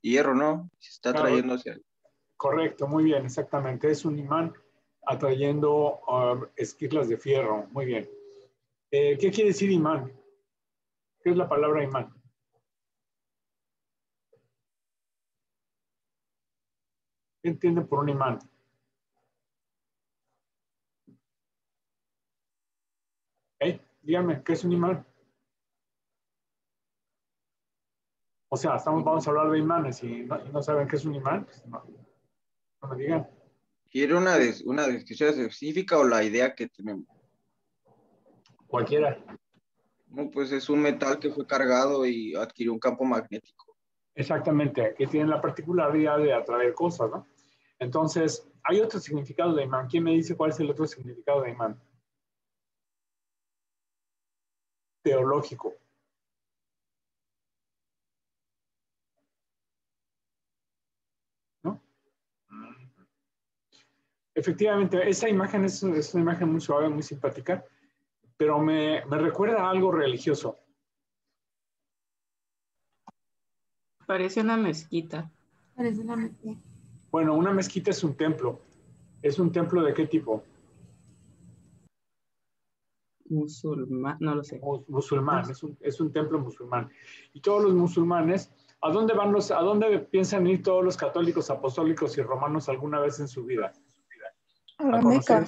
hierro, ¿no? Se está Claro, trayendo hacia... correcto, muy bien, exactamente. Es un imán atrayendo esquirlas de fierro. Muy bien. ¿Qué quiere decir imán? ¿Qué es la palabra imán? ¿Qué entiende por un imán? Díganme, ¿qué es un imán? O sea, vamos a hablar de imanes y no saben qué es un imán, pues no me digan. ¿Quiere una descripción específica o la idea que tenemos? Cualquiera. No, pues es un metal que fue cargado y adquirió un campo magnético. Exactamente, que tienen la particularidad de atraer cosas, ¿no? Entonces, hay otro significado de imán. ¿Quién me dice cuál es el otro significado de imán? Teológico. ¿No? Efectivamente, esa imagen es una imagen muy suave, muy simpática, pero me recuerda a algo religioso. Parece una mezquita. Parece una mezquita. Bueno, una mezquita es un templo. ¿Es un templo de qué tipo? Musulmán, no lo sé. Musulmán, es un templo musulmán. Y todos los musulmanes, ¿a dónde a dónde piensan ir todos los católicos, apostólicos y romanos alguna vez en su vida? A la Meca.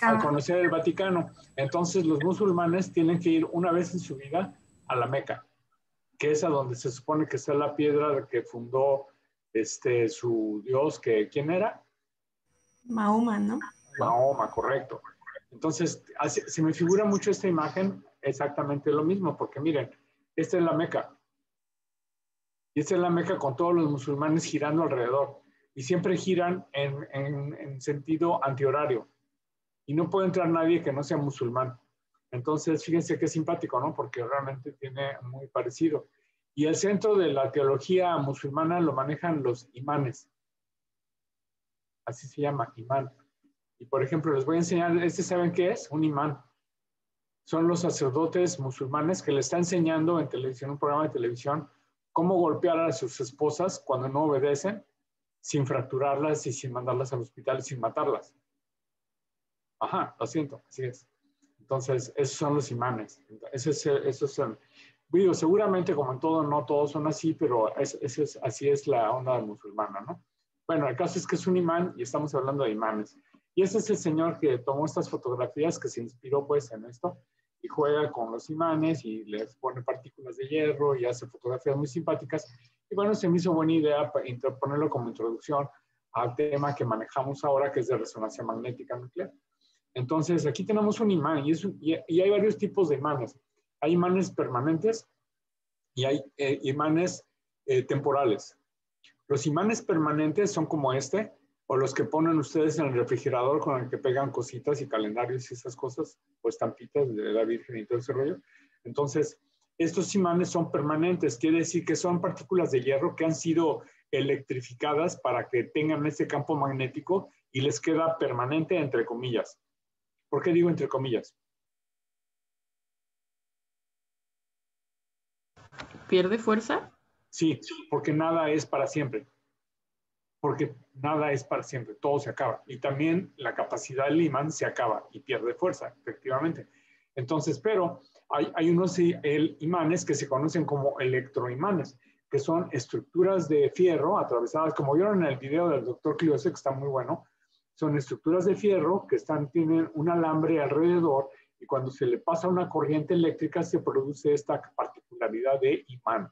Al conocer el Vaticano. Entonces los musulmanes tienen que ir una vez en su vida a la Meca, que es a donde se supone que está la piedra que fundó su Dios, que ¿quién era? Mahoma, ¿no? Mahoma, correcto. Entonces, se me figura mucho esta imagen exactamente lo mismo, porque miren, esta es la Meca. Y esta es la Meca con todos los musulmanes girando alrededor. Y siempre giran en sentido antihorario. Y no puede entrar nadie que no sea musulmán. Entonces, fíjense qué simpático, ¿no? Porque realmente tiene muy parecido. Y el centro de la teología musulmana lo manejan los imanes. Así se llama, imán. Y por ejemplo, les voy a enseñar, ¿saben qué es? Un imán. Son los sacerdotes musulmanes que le están enseñando en televisión, un programa de televisión, cómo golpear a sus esposas cuando no obedecen, sin fracturarlas y sin mandarlas al hospital y sin matarlas. Ajá, lo siento, así es. Entonces, esos son los imanes. Esos son, digo, seguramente como en todo, no todos son así, pero así es la onda musulmana, ¿no? Bueno, el caso es que es un imán y estamos hablando de imanes. Y este es el señor que tomó estas fotografías, que se inspiró pues en esto, y juega con los imanes y les pone partículas de hierro y hace fotografías muy simpáticas. Y bueno, se me hizo buena idea ponerlo como introducción al tema que manejamos ahora, que es de resonancia magnética nuclear. Entonces, aquí tenemos un imán y hay varios tipos de imanes. Hay imanes permanentes y hay imanes temporales. Los imanes permanentes son como o los que ponen ustedes en el refrigerador con el que pegan cositas y calendarios y esas cosas, o estampitas de la Virgen y todo ese rollo. Entonces, estos imanes son permanentes, quiere decir que son partículas de hierro que han sido electrificadas para que tengan ese campo magnético y les queda permanente, entre comillas. ¿Por qué digo entre comillas? ¿Pierde fuerza? Sí, porque nada es para siempre. Porque nada es para siempre, todo se acaba. Y también la capacidad del imán se acaba y pierde fuerza, efectivamente. Entonces, pero hay unos imanes que se conocen como electroimanes, que son estructuras de fierro atravesadas, como vieron en el video del doctor Cliose, que está muy bueno. Son estructuras de fierro que tienen un alambre alrededor y cuando se le pasa una corriente eléctrica se produce esta particularidad de imán.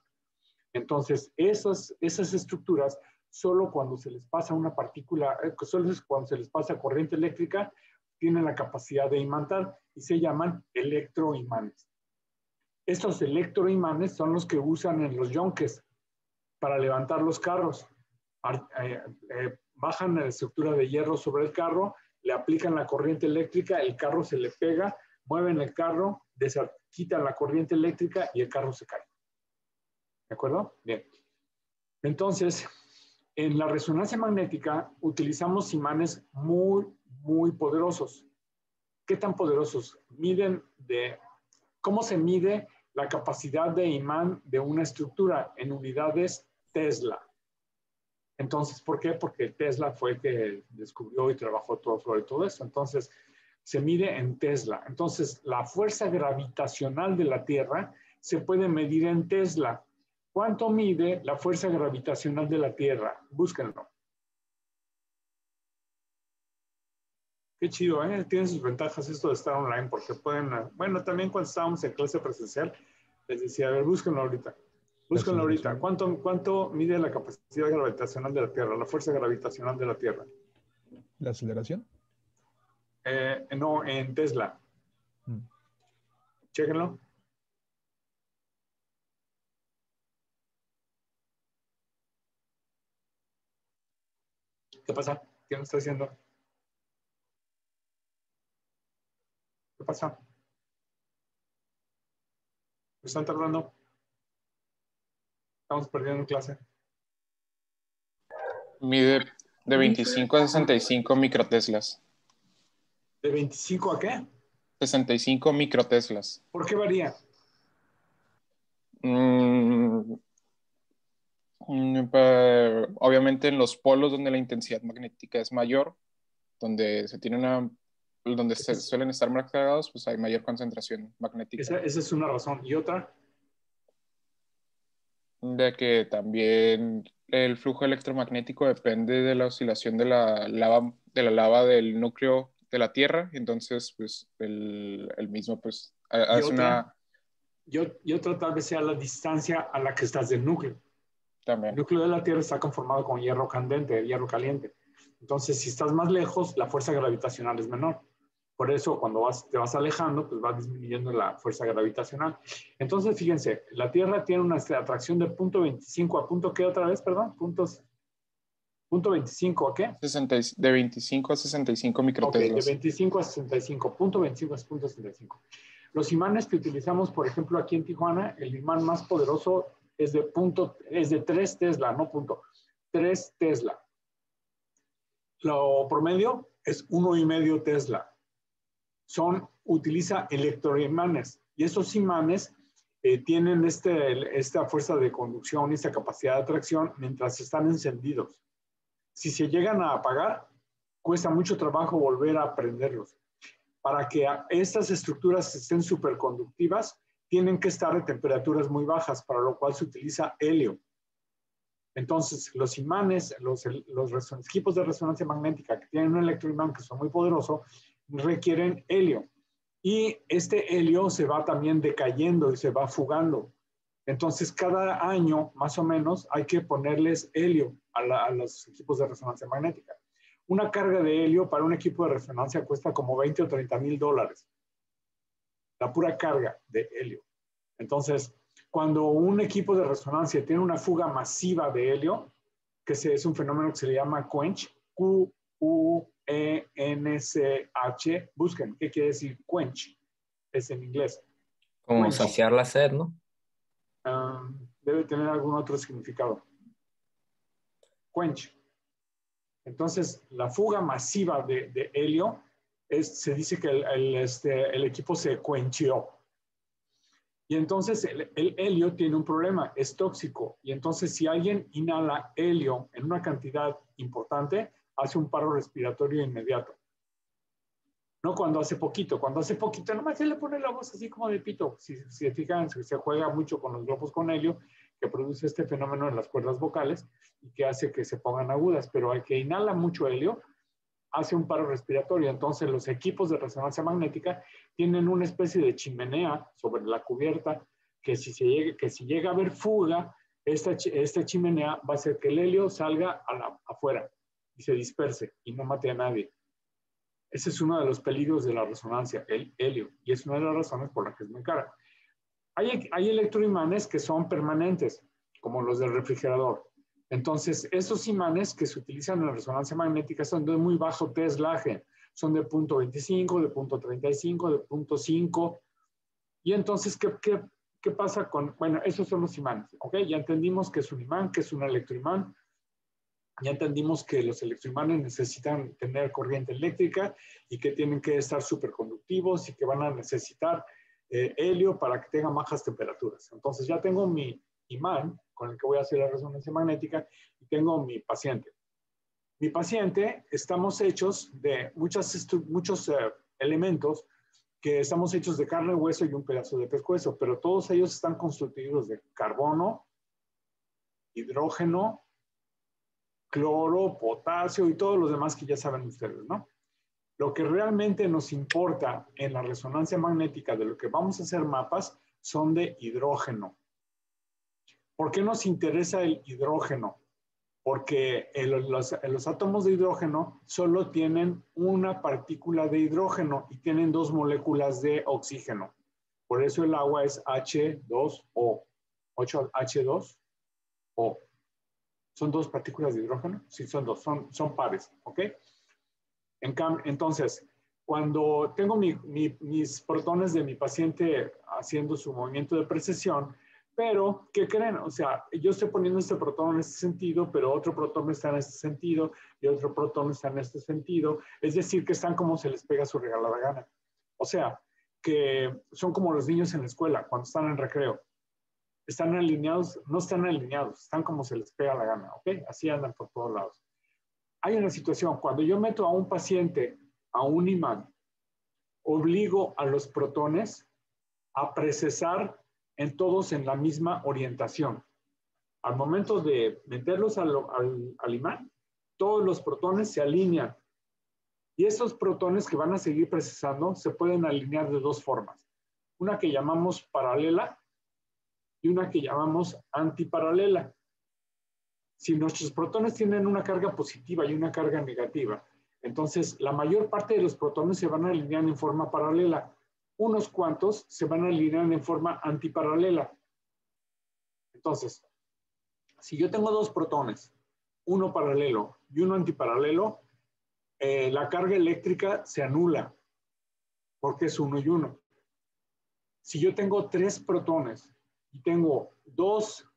Entonces, esas estructuras, solo cuando se les pasa una partícula, solo cuando se les pasa corriente eléctrica, tienen la capacidad de imantar y se llaman electroimanes. Estos electroimanes son los que usan en los yonques para levantar los carros. Bajan la estructura de hierro sobre el carro, le aplican la corriente eléctrica, el carro se le pega, mueven el carro, quitan la corriente eléctrica y el carro se cae. ¿De acuerdo? Bien. Entonces, en la resonancia magnética utilizamos imanes muy, muy poderosos. ¿Qué tan poderosos? ¿Cómo se mide la capacidad de imán de una estructura en unidades Tesla. Entonces, ¿por qué? Porque Tesla fue el que descubrió y trabajó sobre todo eso. Entonces, se mide en Tesla. Entonces, la fuerza gravitacional de la Tierra se puede medir en Tesla. ¿Cuánto mide la fuerza gravitacional de la Tierra? Búsquenlo. Qué chido, ¿eh? Tiene sus ventajas esto de estar online, porque pueden... Bueno, también cuando estábamos en clase presencial, les decía, a ver, búsquenlo ahorita. Búsquenlo ahorita. ¿Cuánto mide la capacidad gravitacional de la Tierra, la fuerza gravitacional de la Tierra? ¿La aceleración? No, en Tesla. Chéquenlo. ¿Qué pasa? ¿Qué me está diciendo? ¿Qué pasa? ¿Me están tardando? Estamos perdiendo en clase. Mide de 25 a 65 microteslas. ¿De 25 a qué? 65 microteslas. ¿Por qué varía? Obviamente en los polos donde la intensidad magnética es mayor, donde se suelen estar más cargados, pues hay mayor concentración magnética. Esa es una razón. ¿Y otra? De que también el flujo electromagnético depende de la oscilación de la lava del núcleo de la Tierra, entonces pues el mismo pues hace una... Y otra tal vez sea la distancia a la que estás del núcleo. También. El núcleo de la Tierra está conformado con hierro candente, hierro caliente. Entonces, si estás más lejos, la fuerza gravitacional es menor. Por eso, cuando te vas alejando, pues va disminuyendo la fuerza gravitacional. Entonces, fíjense, la Tierra tiene una atracción de 0.25 a punto, ¿qué otra vez? Perdón, punto 25 ¿a qué? De 25 a 65 microteslas. Ok, de 25 a 65, punto 25 a punto 65. Los imanes que utilizamos, por ejemplo, aquí en Tijuana, el imán más poderoso es de 3 Tesla, no punto, 3 Tesla. Lo promedio es 1,5 Tesla. Utiliza electroimanes y esos imanes tienen esta fuerza de conducción y esta capacidad de atracción mientras están encendidos. Si se llegan a apagar, cuesta mucho trabajo volver a prenderlos. Para que estas estructuras estén superconductivas, tienen que estar a temperaturas muy bajas, para lo cual se utiliza helio. Entonces, los imanes, los equipos de resonancia magnética que tienen un electroimán que son muy poderosos, requieren helio. Y este helio se va también decayendo y se va fugando. Entonces, cada año, más o menos, hay que ponerles helio a los equipos de resonancia magnética. Una carga de helio para un equipo de resonancia cuesta como $20 o $30,000. La pura carga de helio. Entonces, cuando un equipo de resonancia tiene una fuga masiva de helio, que es un fenómeno que se le llama quench, Q-U-E-N-C-H, busquen, ¿qué quiere decir quench? Es en inglés. Como Quench. saciar la sed, ¿no? Debe tener algún otro significado. Quench. Entonces, la fuga masiva de helio, se dice que el equipo se quencheó. Y entonces el helio tiene un problema, es tóxico. Y entonces si alguien inhala helio en una cantidad importante, hace un paro respiratorio inmediato. No cuando hace poquito nomás se le pone la voz así como de pito. Si se fijan, se juega mucho con los globos con helio, que produce este fenómeno en las cuerdas vocales y que hace que se pongan agudas. Pero al que inhala mucho helio, hace un paro respiratorio. Entonces los equipos de resonancia magnética tienen una especie de chimenea sobre la cubierta que si llega a haber fuga, esta chimenea va a hacer que el helio salga afuera y se disperse y no mate a nadie. Ese es uno de los peligros de la resonancia, el helio, y es una de las razones por las que es muy cara. Hay electroimanes que son permanentes, como los del refrigerador. Entonces, esos imanes que se utilizan en la resonancia magnética son de muy bajo teslaje, son de 0.25, de 0.35, de 0.5. Y entonces, ¿qué pasa con...? Bueno, esos son los imanes, ¿ok? Ya entendimos que es un imán, que es un electroimán. Ya entendimos que los electroimanes necesitan tener corriente eléctrica y que tienen que estar superconductivos y que van a necesitar helio para que tenga bajas temperaturas. Entonces ya tengo mi imán con el que voy a hacer la resonancia magnética y tengo mi paciente. Mi paciente, estamos hechos de muchos elementos que estamos hechos de carne, hueso y un pedazo de pescuezo, pero todos ellos están constituidos de carbono, hidrógeno, cloro, potasio y todos los demás que ya saben ustedes, ¿no? Lo que realmente nos importa en la resonancia magnética de lo que vamos a hacer mapas son de hidrógeno. ¿Por qué nos interesa el hidrógeno? Porque los átomos de hidrógeno solo tienen una partícula de hidrógeno y tienen 2 moléculas de oxígeno. Por eso el agua es H2O. 8H2O. ¿Son 2 partículas de hidrógeno? Sí, son 2, son pares, ¿ok? Entonces, cuando tengo mis protones de mi paciente haciendo su movimiento de precesión, pero, ¿qué creen? O sea, yo estoy poniendo este protón en este sentido, pero otro protón está en este sentido y otro protón está en este sentido. Es decir, que están como se les pega su regalada gana. O sea, que son como los niños en la escuela, cuando están en recreo. ¿Están alineados? No están alineados, están como se les pega la gana, ¿ok? Así andan por todos lados. Hay una situación, cuando yo meto a un paciente a un imán, obligo a los protones a precesar en todos en la misma orientación. Al momento de meterlos al imán, todos los protones se alinean. Y esos protones que van a seguir precesando se pueden alinear de 2 formas. Una que llamamos paralela y una que llamamos antiparalela. Si nuestros protones tienen una carga positiva y una carga negativa, entonces la mayor parte de los protones se van a alinear en forma paralela. Unos cuantos se van a alinear en forma antiparalela. Entonces, si yo tengo 2 protones, uno paralelo y uno antiparalelo, la carga eléctrica se anula porque es 1 y 1. Si yo tengo 3 protones y tengo 2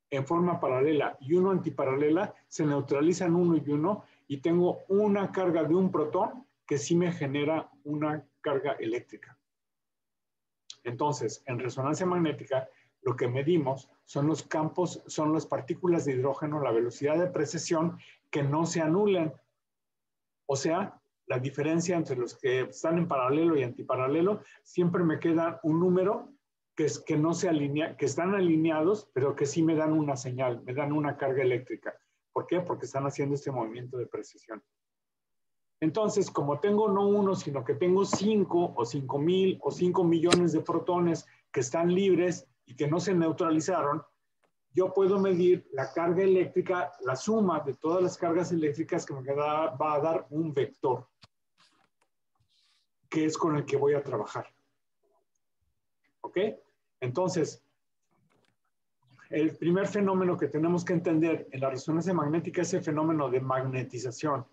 en forma paralela y 1 antiparalela, se neutralizan 1 y 1 y tengo una carga de un protón que sí me genera una carga eléctrica. Entonces, en resonancia magnética, lo que medimos son los campos, son las partículas de hidrógeno, la velocidad de precesión que no se anulan. O sea, la diferencia entre los que están en paralelo y antiparalelo, siempre me queda un número que no se alinea, que están alineados, pero que sí me dan una señal, me dan una carga eléctrica. ¿Por qué? Porque están haciendo este movimiento de precesión. Entonces, como tengo no 1, sino que tengo 5 o 5,000 o 5 millones de protones que están libres y que no se neutralizaron, yo puedo medir la carga eléctrica, la suma de todas las cargas eléctricas que me va a dar un vector, que es con el que voy a trabajar. ¿Ok? Entonces, el primer fenómeno que tenemos que entender en la resonancia magnética es el fenómeno de magnetización.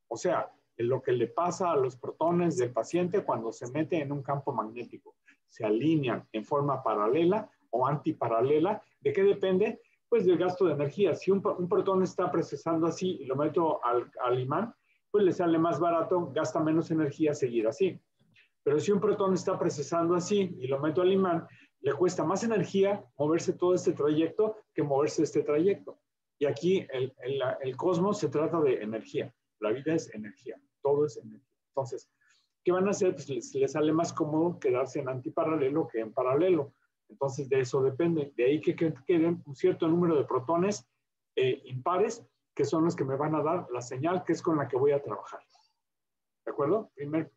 O sea, lo que le pasa a los protones del paciente cuando se mete en un campo magnético. Se alinean en forma paralela o antiparalela. ¿De qué depende? Pues del gasto de energía. Si un protón está precesando así y lo meto al imán, pues le sale más barato, gasta menos energía seguir así. Pero si un protón está precesando así y lo meto al imán, le cuesta más energía moverse todo este trayecto que moverse este trayecto. Y aquí el cosmos se trata de energía. La vida es energía, todo es energía. Entonces, ¿qué van a hacer? Pues les sale más cómodo quedarse en antiparalelo que en paralelo. Entonces, de eso depende. De ahí que queden un cierto número de protones impares, que son los que me van a dar la señal que es con la que voy a trabajar. ¿De acuerdo?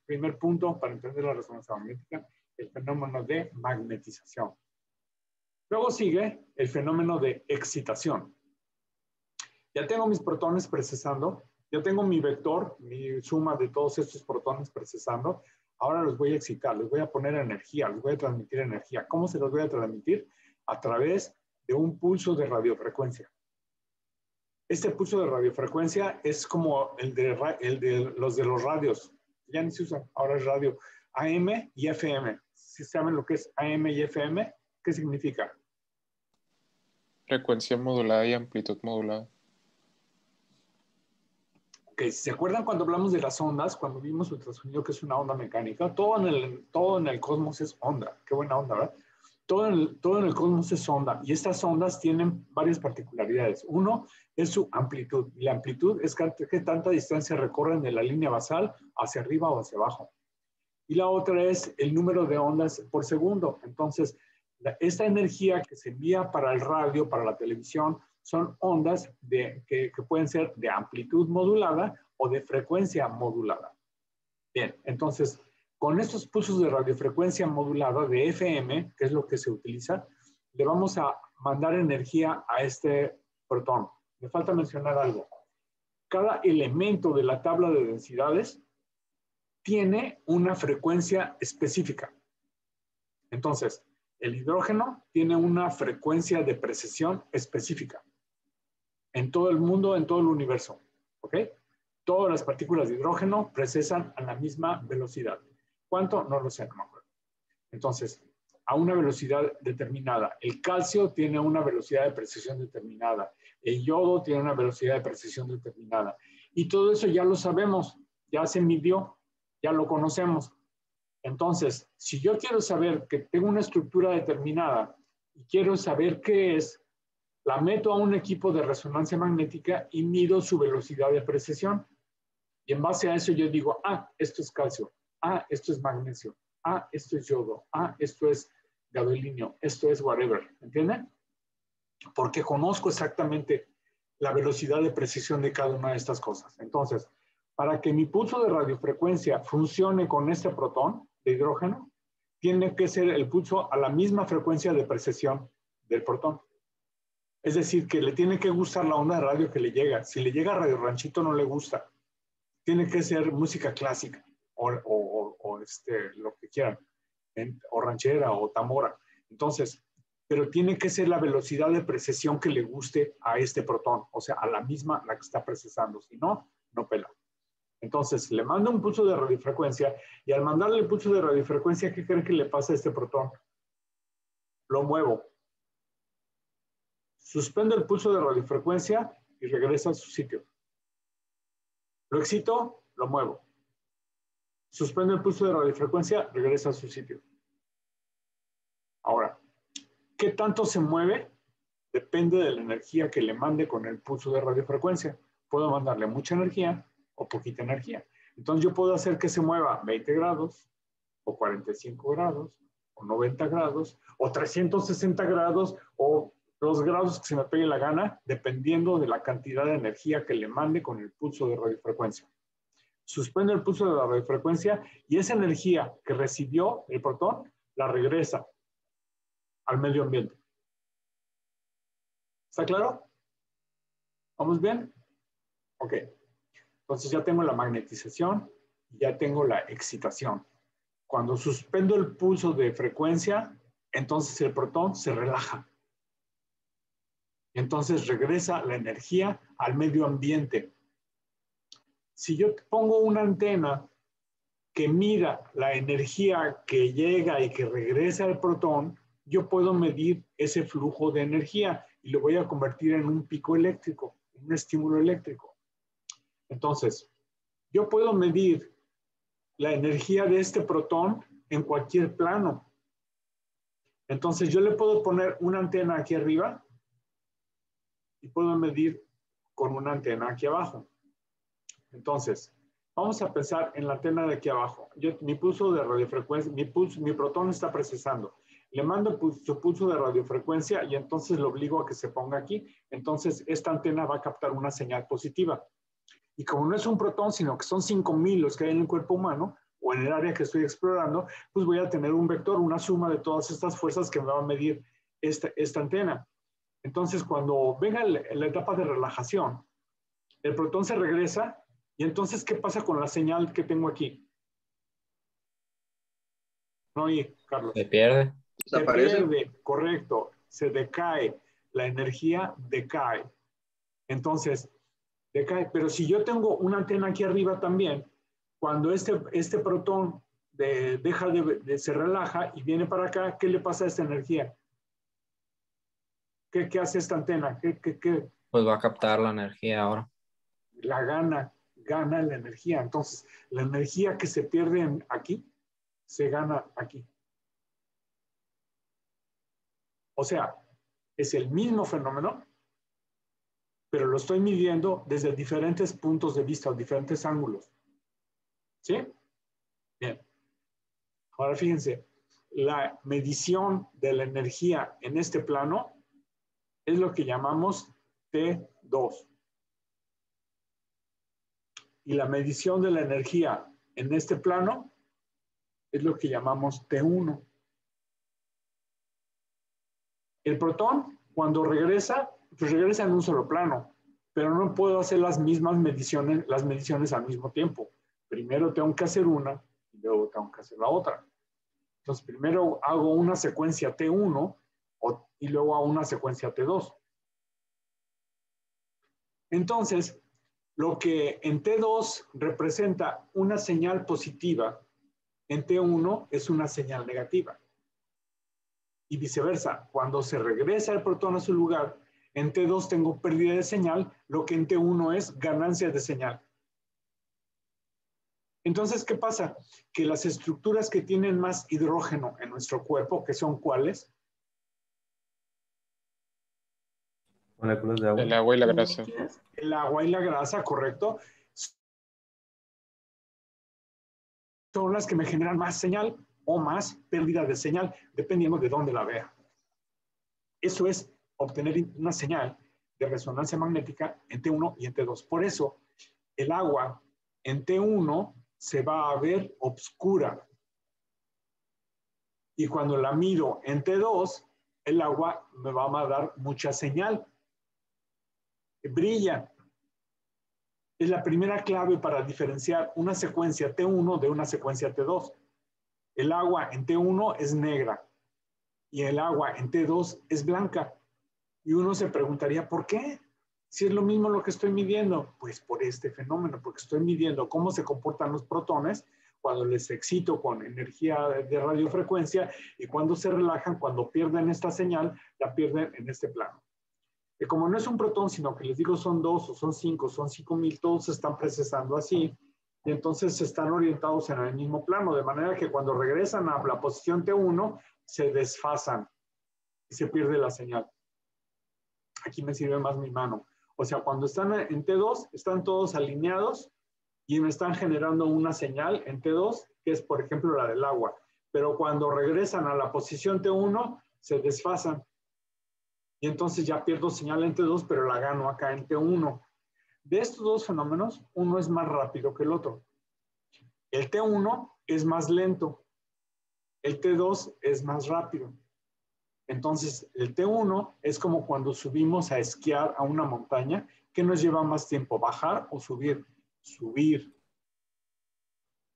Primer punto para entender la resonancia magnética, el fenómeno de magnetización. Luego sigue el fenómeno de excitación. Ya tengo mis protones precesando. Yo tengo mi vector, mi suma de todos estos protones precesando. Ahora los voy a excitar, les voy a poner energía, les voy a transmitir energía. ¿Cómo se los voy a transmitir? A través de un pulso de radiofrecuencia. Este pulso de radiofrecuencia es como el de los radios. Ya ni se usan, ahora es radio AM y FM. ¿Sí saben lo que es AM y FM? ¿Qué significa? Frecuencia modulada y amplitud modulada. que ¿se acuerdan cuando hablamos de las ondas? Cuando vimos ultrasonido, que es una onda mecánica, todo en el cosmos es onda. Qué buena onda, ¿verdad? Todo en el cosmos es onda, y estas ondas tienen varias particularidades. Uno es su amplitud, y la amplitud es qué tanta distancia recorren de la línea basal hacia arriba o hacia abajo. Y la otra es el número de ondas por segundo. Entonces, esta energía que se envía para el radio, para la televisión, son ondas que pueden ser de amplitud modulada o de frecuencia modulada. Bien, entonces, con estos pulsos de radiofrecuencia modulada de FM, que es lo que se utiliza, le vamos a mandar energía a este protón. Me falta mencionar algo. Cada elemento de la tabla de densidades tiene una frecuencia específica. Entonces, el hidrógeno tiene una frecuencia de precesión específica en todo el mundo, en todo el universo. ¿Ok? Todas las partículas de hidrógeno precesan a la misma velocidad. ¿Cuánto? No lo sé, no me acuerdo. Entonces, a una velocidad determinada. El calcio tiene una velocidad de precesión determinada. El yodo tiene una velocidad de precesión determinada. Y todo eso ya lo sabemos, ya se midió, ya lo conocemos. Entonces, si yo quiero saber que tengo una estructura determinada y quiero saber qué es, la meto a un equipo de resonancia magnética y mido su velocidad de precesión. Y en base a eso yo digo, ah, esto es calcio, ah, esto es magnesio, ah, esto es yodo, ah, esto es gadolinio, esto es whatever, ¿entienden? Porque conozco exactamente la velocidad de precisión de cada una de estas cosas. Entonces, para que mi pulso de radiofrecuencia funcione con este protón de hidrógeno, tiene que ser el pulso a la misma frecuencia de precesión del protón. Es decir, que le tiene que gustar la onda de radio que le llega. Si le llega a Radio Ranchito, no le gusta. Tiene que ser música clásica o lo que quieran, o ranchera o tamora. Entonces, pero tiene que ser la velocidad de precesión que le guste a este protón, o sea, a la misma la que está procesando. Si no, no pela. Entonces, le mando un pulso de radiofrecuencia y al mandarle el pulso de radiofrecuencia, ¿qué creen que le pasa a este protón? Lo muevo. Suspendo el pulso de radiofrecuencia y regresa a su sitio. Lo excito, lo muevo. Suspendo el pulso de radiofrecuencia, regresa a su sitio. Ahora, ¿qué tanto se mueve? Depende de la energía que le mande con el pulso de radiofrecuencia. Puedo mandarle mucha energía o poquita energía. Entonces yo puedo hacer que se mueva 20 grados, o 45 grados, o 90 grados, o 360 grados, o los grados que se me pegue la gana, dependiendo de la cantidad de energía que le mande con el pulso de radiofrecuencia. Suspende el pulso de la radiofrecuencia y esa energía que recibió el protón la regresa al medio ambiente. ¿Está claro? ¿Vamos bien? Ok. Entonces ya tengo la magnetización, ya tengo la excitación. Cuando suspendo el pulso de frecuencia, entonces el protón se relaja. Entonces regresa la energía al medio ambiente. Si yo pongo una antena que mida la energía que llega y que regresa al protón, yo puedo medir ese flujo de energía y lo voy a convertir en un pico eléctrico, en un estímulo eléctrico. Entonces, yo puedo medir la energía de este protón en cualquier plano. Entonces, yo le puedo poner una antena aquí arriba y puedo medir con una antena aquí abajo. Entonces, vamos a pensar en la antena de aquí abajo. Mi pulso de radiofrecuencia, mi protón está procesando. Le mando su pulso de radiofrecuencia y entonces lo obligo a que se ponga aquí. Entonces, esta antena va a captar una señal positiva. Y como no es un protón, sino que son 5,000 los que hay en el cuerpo humano o en el área que estoy explorando, pues voy a tener un vector, una suma de todas estas fuerzas que me va a medir esta antena. Entonces, cuando venga la etapa de relajación, el protón se regresa y entonces, ¿qué pasa con la señal que tengo aquí? No oí, Carlos. Se pierde. Se pierde, correcto. Se decae. La energía decae. Entonces, decae. Pero si yo tengo una antena aquí arriba también, cuando este protón se relaja y viene para acá, ¿qué le pasa a esta energía? ¿Qué hace esta antena? Pues va a captar la energía ahora. La gana gana la energía. Entonces, la energía que se pierde aquí, se gana aquí. O sea, es el mismo fenómeno, pero lo estoy midiendo desde diferentes puntos de vista o diferentes ángulos. ¿Sí? Bien. Ahora fíjense, la medición de la energía en este plano es lo que llamamos T2. Y la medición de la energía en este plano es lo que llamamos T1. El protón, cuando regresa, pues regresa en un solo plano, pero no puedo hacer las mismas mediciones al mismo tiempo. Primero tengo que hacer una y luego tengo que hacer la otra. Entonces, primero hago una secuencia T1 y luego hago una secuencia T2. Entonces, lo que en T2 representa una señal positiva, en T1 es una señal negativa. Y viceversa, cuando se regresa el protón a su lugar, en T2 tengo pérdida de señal, lo que en T1 es ganancia de señal. Entonces, ¿qué pasa? Que las estructuras que tienen más hidrógeno en nuestro cuerpo, que son ¿cuáles? Moléculas de agua. El agua y la grasa. El agua y la grasa, correcto. Son las que me generan más señal o más pérdida de señal, dependiendo de dónde la vea. Eso es obtener una señal de resonancia magnética en T1 y en T2. Por eso, el agua en T1 se va a ver oscura. Y cuando la mido en T2, el agua me va a dar mucha señal. Brilla. Es la primera clave para diferenciar una secuencia T1 de una secuencia T2. El agua en T1 es negra y el agua en T2 es blanca. Y uno se preguntaría, ¿por qué? Si es lo mismo lo que estoy midiendo. Pues por este fenómeno, porque estoy midiendo cómo se comportan los protones cuando les excito con energía de radiofrecuencia y cuando se relajan, cuando pierden esta señal, la pierden en este plano. Y como no es un protón, sino que les digo son 2 o son 5, son 5,000, todos se están procesando así. Y entonces están orientados en el mismo plano, de manera que cuando regresan a la posición T1, se desfasan y se pierde la señal. Aquí me sirve más mi mano. O sea, cuando están en T2, están todos alineados y me están generando una señal en T2, que es, por ejemplo, la del agua. Pero cuando regresan a la posición T1, se desfasan. Y entonces ya pierdo señal en T2, pero la gano acá en T1. De estos dos fenómenos, uno es más rápido que el otro. El T1 es más lento. El T2 es más rápido. Entonces, el T1 es como cuando subimos a esquiar a una montaña. ¿Qué nos lleva más tiempo, bajar o subir? Subir.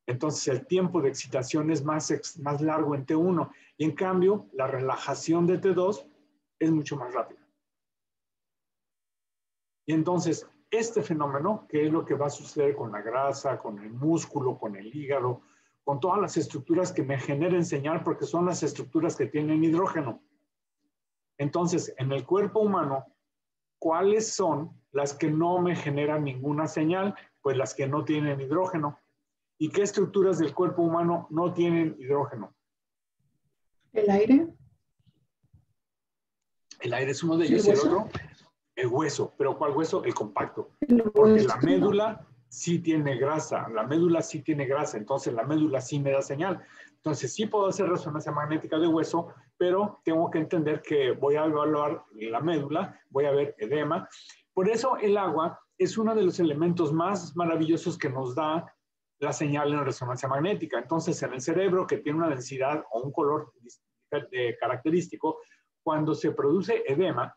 Entonces, el tiempo de excitación es más largo en T1. Y en cambio, la relajación de T2 es mucho más rápida. Y entonces, este fenómeno, que es lo que va a suceder con la grasa, con el músculo, con el hígado, con todas las estructuras que me generen señal, porque son las estructuras que tienen hidrógeno. Entonces, en el cuerpo humano, ¿cuáles son las que no me generan ninguna señal? Pues las que no tienen hidrógeno. ¿Y qué estructuras del cuerpo humano no tienen hidrógeno? El aire. El aire es uno de ellos. ¿El ¿Y el hueso? otro? El hueso. ¿Pero cuál hueso? El compacto. El Porque hueso. la médula sí tiene grasa. La médula sí tiene grasa. Entonces, la médula sí me da señal. Entonces, sí puedo hacer resonancia magnética de hueso, pero tengo que entender que voy a evaluar la médula, voy a ver edema. Por eso, el agua es uno de los elementos más maravillosos que nos da la señal en resonancia magnética. Entonces, en el cerebro, que tiene una densidad o un color característico, cuando se produce edema,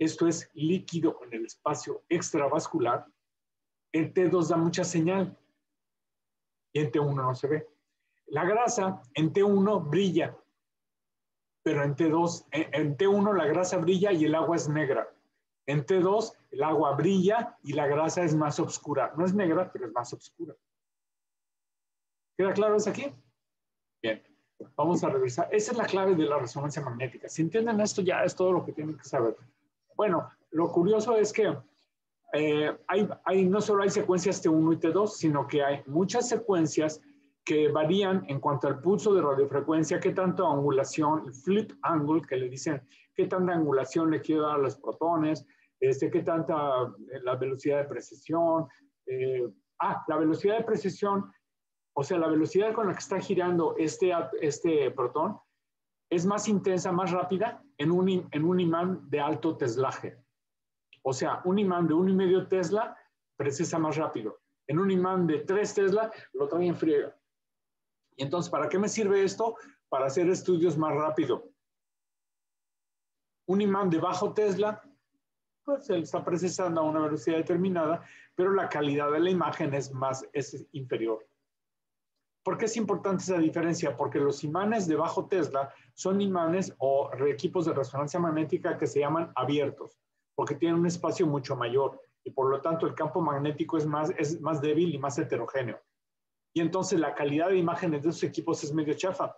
esto es líquido en el espacio extravascular, el T2 da mucha señal y en T1 no se ve. La grasa en T1 brilla, pero en T1 la grasa brilla y el agua es negra. En T2 el agua brilla y la grasa es más oscura. No es negra, pero es más oscura. ¿Queda claro eso aquí? Bien, vamos a revisar. Esa es la clave de la resonancia magnética. Si entienden esto, ya es todo lo que tienen que saber. Bueno, lo curioso es que no solo hay secuencias T1 y T2, sino que hay muchas secuencias que varían en cuanto al pulso de radiofrecuencia, qué tanto angulación, el flip angle, que le dicen, qué tanta angulación le quiero dar a los protones, qué tanta la velocidad de precesión. La velocidad de precesión, o sea, la velocidad con la que está girando este protón es más intensa, más rápida en un imán de alto teslaje. O sea, un imán de 1,5 Tesla precesa más rápido. En un imán de 3 Tesla lo trae en friega. Y entonces, ¿para qué me sirve esto? Para hacer estudios más rápido. Un imán de bajo Tesla, pues él está procesando a una velocidad determinada, pero la calidad de la imagen es inferior. ¿Por qué es importante esa diferencia? Porque los imanes de bajo Tesla son imanes o equipos de resonancia magnética que se llaman abiertos, porque tienen un espacio mucho mayor y por lo tanto el campo magnético es más débil y más heterogéneo. Y entonces la calidad de imágenes de esos equipos es medio chafa.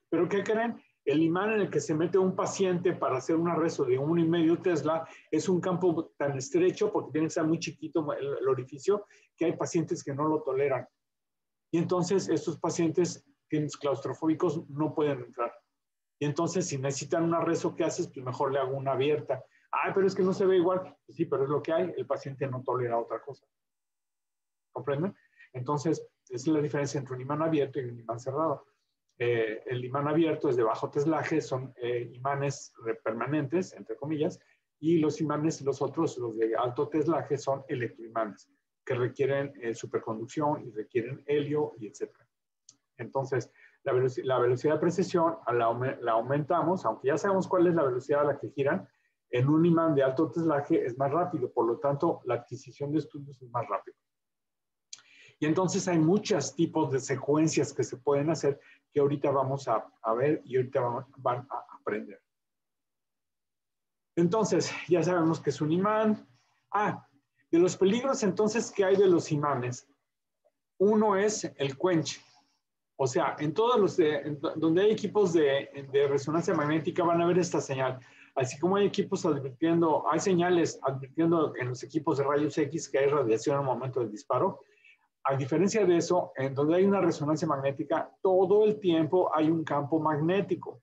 ¿Pero qué creen? El imán en el que se mete un paciente para hacer una reso de 1,5 Tesla es un campo tan estrecho, porque tiene que ser muy chiquito el orificio, que hay pacientes que no lo toleran. Y entonces estos pacientes claustrofóbicos no pueden entrar. Y entonces si necesitan una reso, ¿qué haces? Pues mejor le hago una abierta. Pero es que no se ve igual. Pues sí, pero es lo que hay. El paciente no tolera otra cosa. ¿Comprenden? Entonces, esa es la diferencia entre un imán abierto y un imán cerrado. El imán abierto es de bajo teslaje, son imanes permanentes, entre comillas, y los imanes, los de alto teslaje, son electroimanes, que requieren superconducción y requieren helio, y etc. Entonces, la velocidad de precesión la aumentamos, aunque ya sabemos cuál es la velocidad a la que giran, en un imán de alto teslaje es más rápido, por lo tanto, la adquisición de estudios es más rápido. Y entonces hay muchos tipos de secuencias que se pueden hacer que ahorita vamos a ver y ahorita van a aprender. Entonces, ya sabemos que es un imán. De los peligros entonces que hay de los imanes, uno es el quench. O sea, en todos donde hay equipos de resonancia magnética van a ver esta señal. Así como hay equipos hay señales advirtiendo en los equipos de rayos X que hay radiación al momento del disparo. A diferencia de eso, en donde hay una resonancia magnética, todo el tiempo hay un campo magnético.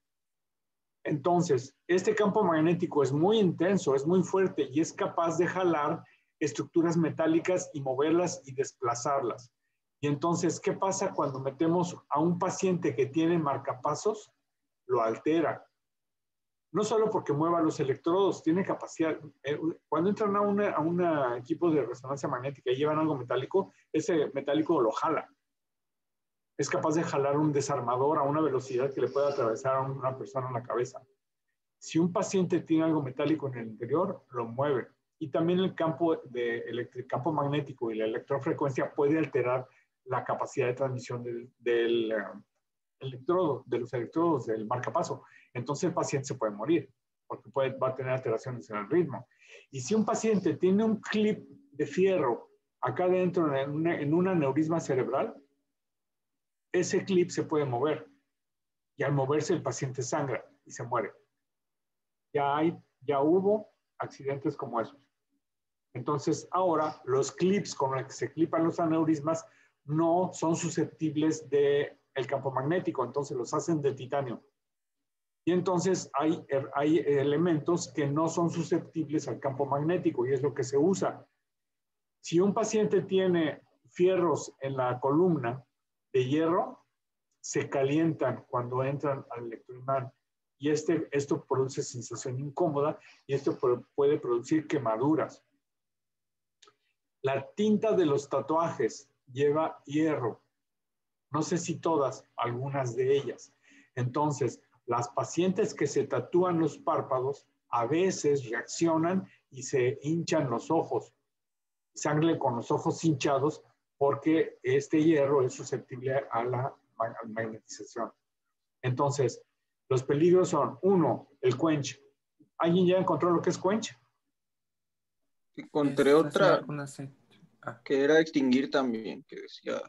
Entonces, este campo magnético es muy intenso, es muy fuerte y es capaz de jalar estructuras metálicas y moverlas y desplazarlas. Y entonces, ¿qué pasa cuando metemos a un paciente que tiene marcapasos? Lo altera. No solo porque mueva los electrodos, tiene capacidad. Cuando entran a un equipo de resonancia magnética y llevan algo metálico, ese metálico lo jala. Es capaz de jalar un desarmador a una velocidad que le puede atravesar a una persona en la cabeza. Si un paciente tiene algo metálico en el interior, lo mueve. Y también el campo magnético y la electrofrecuencia puede alterar la capacidad de transmisión del electrodo, de los electrodos del marcapaso. Entonces el paciente se puede morir porque va a tener alteraciones en el ritmo. Y si un paciente tiene un clip de fierro acá dentro en un aneurisma cerebral, ese clip se puede mover y al moverse el paciente sangra y se muere. Ya hubo accidentes como esos. Entonces ahora los clips con los que se clipan los aneurismas no son susceptibles del campo magnético, entonces los hacen de titanio. Y entonces hay elementos que no son susceptibles al campo magnético y es lo que se usa. Si un paciente tiene fierros en la columna de hierro, se calientan cuando entran al electroimán y esto produce sensación incómoda y esto puede producir quemaduras. La tinta de los tatuajes lleva hierro. No sé si todas, algunas de ellas. Entonces, las pacientes que se tatúan los párpados a veces reaccionan y se hinchan los ojos. Sangre con los ojos hinchados porque este hierro es susceptible a la magnetización. Entonces, los peligros son, uno, el quench. ¿Alguien ya encontró lo que es quench? Encontré otra que era extinguir también, que decía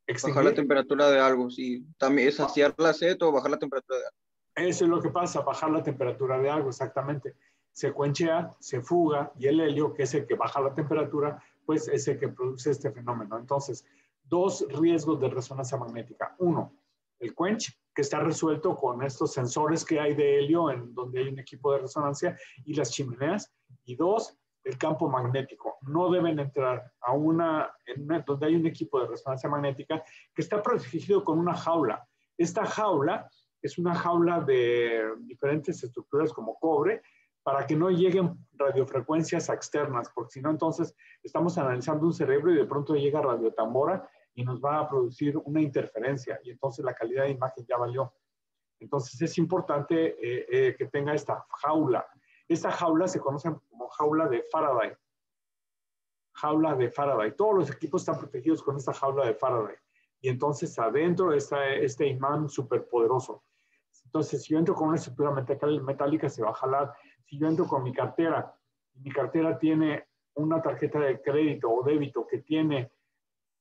bajar la temperatura de algo, sí. También es saciar la sed o bajar la temperatura de algo. Eso es lo que pasa, bajar la temperatura de algo, exactamente. se quenchea, se fuga, y el helio, que es el que baja la temperatura, pues es el que produce este fenómeno. Entonces, dos riesgos de resonancia magnética. Uno, el quench, que está resuelto con estos sensores que hay de helio en donde hay un equipo de resonancia, y las chimeneas. Y dos, el campo magnético. No deben entrar a donde hay un equipo de resonancia magnética que está protegido con una jaula. Esta jaula es una jaula de diferentes estructuras como cobre, para que no lleguen radiofrecuencias externas, porque si no, entonces estamos analizando un cerebro y de pronto llega radiotambora y nos va a producir una interferencia, y entonces la calidad de imagen ya valió. Entonces es importante que tenga esta jaula. Esta jaula se conoce como jaula de Faraday. Jaula de Faraday. Todos los equipos están protegidos con esta jaula de Faraday. Y entonces adentro está este imán superpoderoso. Entonces, si yo entro con una estructura metálica, se va a jalar. Si yo entro con mi cartera tiene una tarjeta de crédito o débito que tiene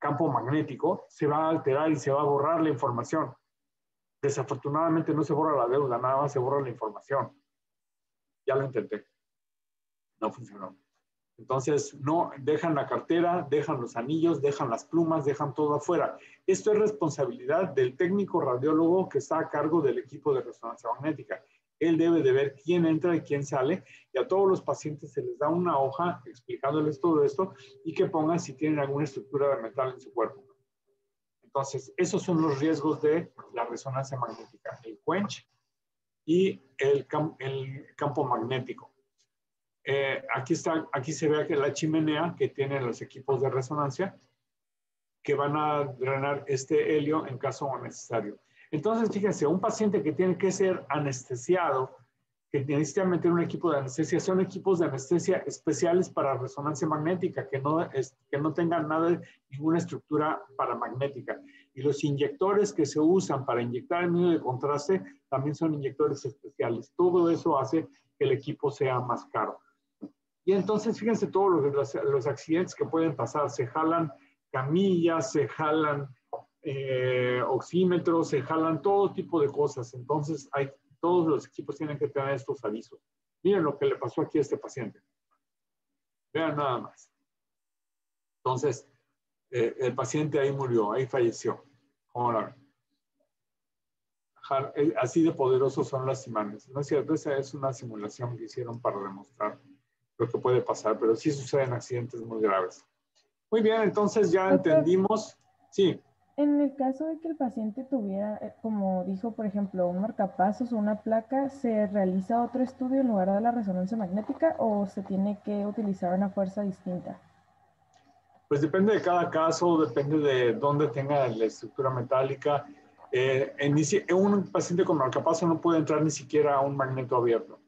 campo magnético, se va a alterar y se va a borrar la información. Desafortunadamente no se borra la deuda, nada más se borra la información. Ya lo intenté. No funcionó. Entonces, no dejan la cartera, dejan los anillos, dejan las plumas, dejan todo afuera. Esto es responsabilidad del técnico radiólogo que está a cargo del equipo de resonancia magnética. Él debe de ver quién entra y quién sale, y a todos los pacientes se les da una hoja explicándoles todo esto y que pongan si tienen alguna estructura de metal en su cuerpo. Entonces, esos son los riesgos de la resonancia magnética, el quench y el campo magnético. Aquí se ve que la chimenea que tienen los equipos de resonancia que van a drenar este helio en caso necesario. Entonces, fíjense, un paciente que tiene que ser anestesiado, que necesita meter un equipo de anestesia, son equipos de anestesia especiales para resonancia magnética, que no tengan ninguna estructura paramagnética. Y los inyectores que se usan para inyectar el medio de contraste también son inyectores especiales. Todo eso hace que el equipo sea más caro. Y entonces, fíjense todos los accidentes que pueden pasar. Se jalan camillas, se jalan oxímetros, se jalan todo tipo de cosas. Entonces, todos los equipos tienen que tener estos avisos. Miren lo que le pasó aquí a este paciente. Vean nada más. Entonces, el paciente ahí murió, ahí falleció. ¿Cómo la ven? Así de poderosos son los imanes. No es cierto, esa es una simulación que hicieron para demostrar lo que puede pasar, pero sí suceden accidentes muy graves. Muy bien, entonces ya entendimos. Sí. En el caso de que el paciente tuviera, como dijo, por ejemplo, un marcapasos o una placa, ¿se realiza otro estudio en lugar de la resonancia magnética o se tiene que utilizar una fuerza distinta? Pues depende de cada caso, depende de dónde tenga la estructura metálica. Un paciente con marcapasos no puede entrar ni siquiera a un magneto abierto.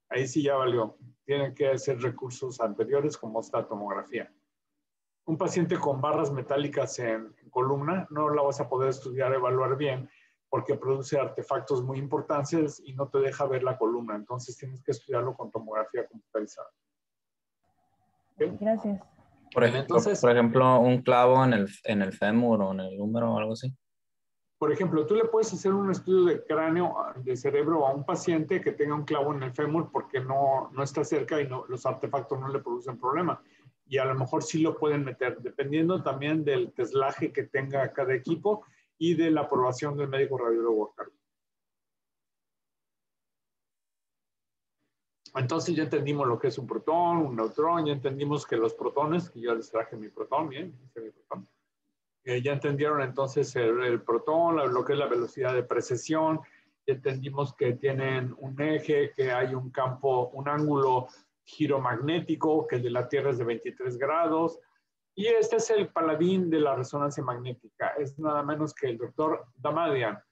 Ahí sí ya valió. Tienen que hacer recursos anteriores como esta tomografía. Un paciente con barras metálicas en columna no la vas a poder estudiar, evaluar bien, porque produce artefactos muy importantes y no te deja ver la columna. Entonces tienes que estudiarlo con tomografía computarizada. ¿Okay? Gracias. Por ejemplo, un clavo en el fémur o en el húmero o algo así. Por ejemplo, tú le puedes hacer un estudio de cráneo, de cerebro a un paciente que tenga un clavo en el fémur porque no está cerca y los artefactos no le producen problema. Y a lo mejor sí lo pueden meter, dependiendo también del teslaje que tenga cada equipo y de la aprobación del médico radiólogo a cargo. Entonces ya entendimos lo que es un protón, un neutrón, ya entendimos que los protones, que yo les traje mi protón, bien, mi protón. Ya entendieron entonces el protón, lo que es la velocidad de precesión, ya entendimos que tienen un eje, que hay un campo, un ángulo giromagnético, que el de la Tierra es de 23 grados, y este es el paladín de la resonancia magnética, es nada menos que el doctor Damadian.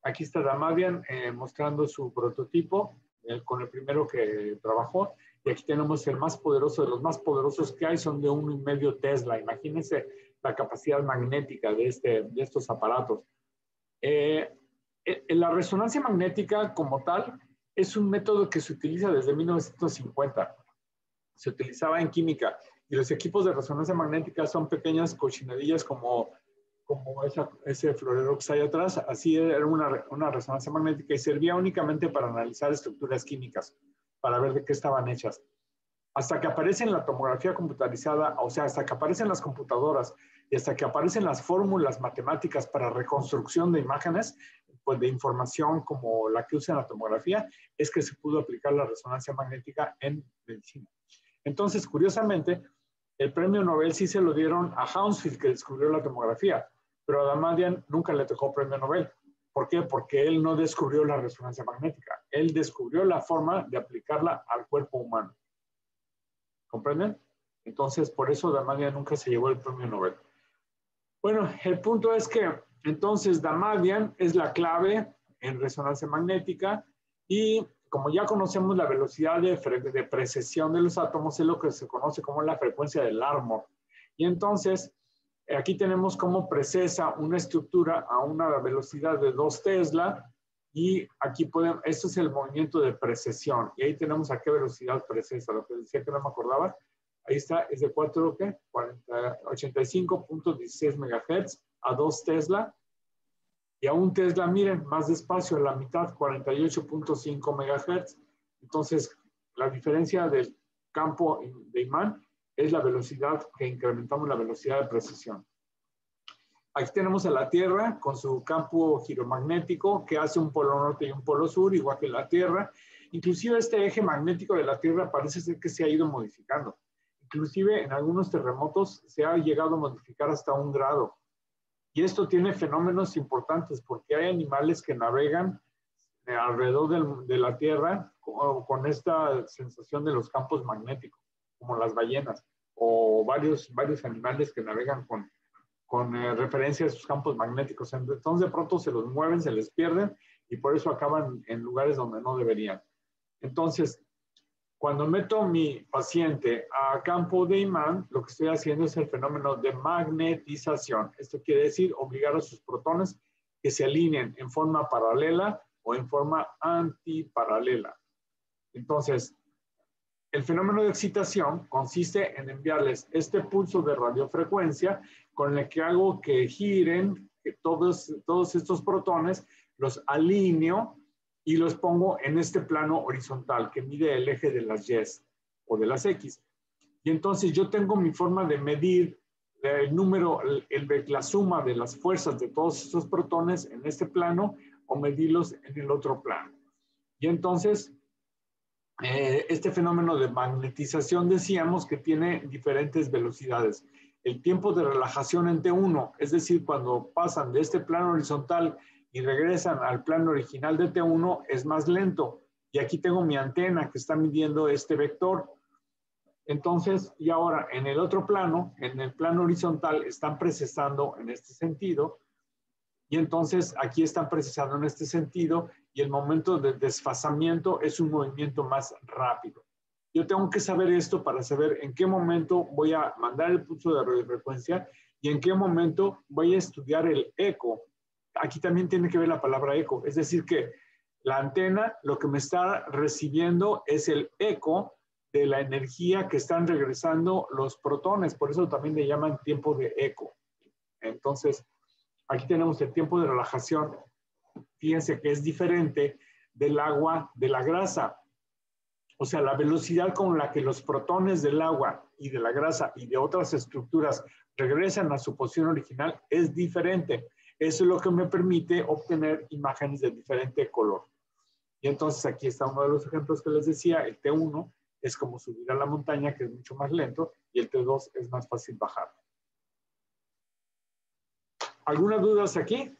Aquí está Damadian mostrando su prototipo, con el primero que trabajó, y aquí tenemos el más poderoso de los más poderosos que hay, son de 1,5 Tesla. Imagínense la capacidad magnética de estos aparatos. La resonancia magnética como tal es un método que se utiliza desde 1950. Se utilizaba en química y los equipos de resonancia magnética son pequeñas cochinadillas como ese florero que está ahí atrás. Así era una resonancia magnética y servía únicamente para analizar estructuras químicas. para ver de qué estaban hechas. Hasta que aparece en la tomografía computarizada, o sea, hasta que aparecen las computadoras y hasta que aparecen las fórmulas matemáticas para reconstrucción de imágenes, pues de información como la que usa en la tomografía, es que se pudo aplicar la resonancia magnética en medicina. Entonces, curiosamente, el premio Nobel sí se lo dieron a Hounsfield, que descubrió la tomografía, pero a Damadian nunca le tocó premio Nobel. ¿Por qué? Porque él no descubrió la resonancia magnética. Él descubrió la forma de aplicarla al cuerpo humano. ¿Comprenden? Entonces, por eso Damadian nunca se llevó el premio Nobel. Bueno, el punto es que entonces Damadian es la clave en resonancia magnética y como ya conocemos la velocidad de precesión de los átomos es lo que se conoce como la frecuencia del Larmor. Y entonces, aquí tenemos cómo precesa una estructura a una velocidad de 2 Tesla y aquí podemos, esto es el movimiento de precesión. Y ahí tenemos a qué velocidad precesa, lo que decía que no me acordaba. Ahí está, es de 85.16 MHz a 2 Tesla. Y a 1 Tesla, miren, más despacio, a la mitad, 48.5 MHz. Entonces, la diferencia del campo de imán es la velocidad que incrementamos la velocidad de precesión. Aquí tenemos a la Tierra con su campo giromagnético que hace un polo norte y un polo sur, igual que la Tierra. Inclusive este eje magnético de la Tierra parece ser que se ha ido modificando. Inclusive en algunos terremotos se ha llegado a modificar hasta 1 grado. Y esto tiene fenómenos importantes porque hay animales que navegan alrededor de la Tierra con esta sensación de los campos magnéticos, como las ballenas o varios animales que navegan con referencia a sus campos magnéticos. Entonces de pronto se los mueven, se les pierden y por eso acaban en lugares donde no deberían. Entonces, cuando meto mi paciente a campo de imán, lo que estoy haciendo es el fenómeno de magnetización. Esto quiere decir obligar a sus protones que se alineen en forma paralela o en forma antiparalela. Entonces, el fenómeno de excitación consiste en enviarles este pulso de radiofrecuencia con el que hago que giren que todos estos protones, los alineo y los pongo en este plano horizontal que mide el eje de las Y o de las X. Y entonces yo tengo mi forma de medir el número, la suma de las fuerzas de todos estos protones en este plano o medirlos en el otro plano. Y entonces, este fenómeno de magnetización decíamos que tiene diferentes velocidades. El tiempo de relajación en T1, es decir, cuando pasan de este plano horizontal y regresan al plano original de T1, es más lento. Y aquí tengo mi antena que está midiendo este vector. Entonces, y ahora en el otro plano, en el plano horizontal, están precesando en este sentido. Y entonces aquí están precesando en este sentido y el momento de desfasamiento es un movimiento más rápido. Yo tengo que saber esto para saber en qué momento voy a mandar el pulso de radiofrecuencia y en qué momento voy a estudiar el eco. Aquí también tiene que ver la palabra eco, es decir que la antena lo que me está recibiendo es el eco de la energía que están regresando los protones, por eso también le llaman tiempo de eco. Entonces, aquí tenemos el tiempo de relajación. Fíjense que es diferente del agua de la grasa. O sea, la velocidad con la que los protones del agua y de la grasa y de otras estructuras regresan a su posición original es diferente. Eso es lo que me permite obtener imágenes de diferente color. Y entonces aquí está uno de los ejemplos que les decía. El T1 es como subir a la montaña, que es mucho más lento, y el T2 es más fácil bajar. ¿Alguna duda hasta aquí?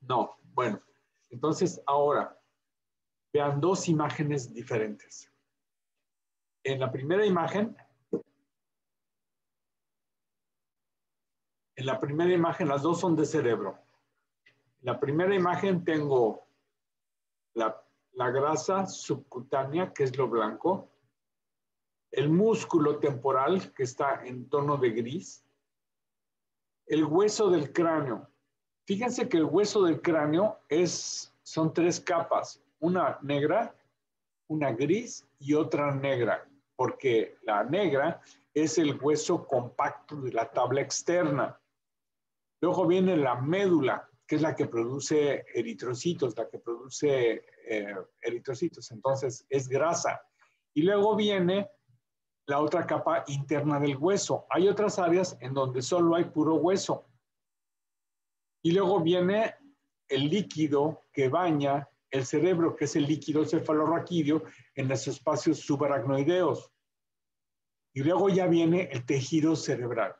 No. Bueno, entonces ahora vean 2 imágenes diferentes. En la primera imagen, las 2 son de cerebro. En la primera imagen tengo la grasa subcutánea, que es lo blanco, el músculo temporal, que está en tono de gris, el hueso del cráneo. Fíjense que el hueso del cráneo son 3 capas, una negra, una gris y otra negra, porque la negra es el hueso compacto de la tabla externa. Luego viene la médula, que es la que produce eritrocitos, eritrocitos. Entonces, es grasa. Y luego viene la otra capa interna del hueso. Hay otras áreas en donde solo hay puro hueso. Y luego viene el líquido que baña el cerebro, que es el líquido cefalorraquídeo en los espacios subaracnoideos. Y luego ya viene el tejido cerebral.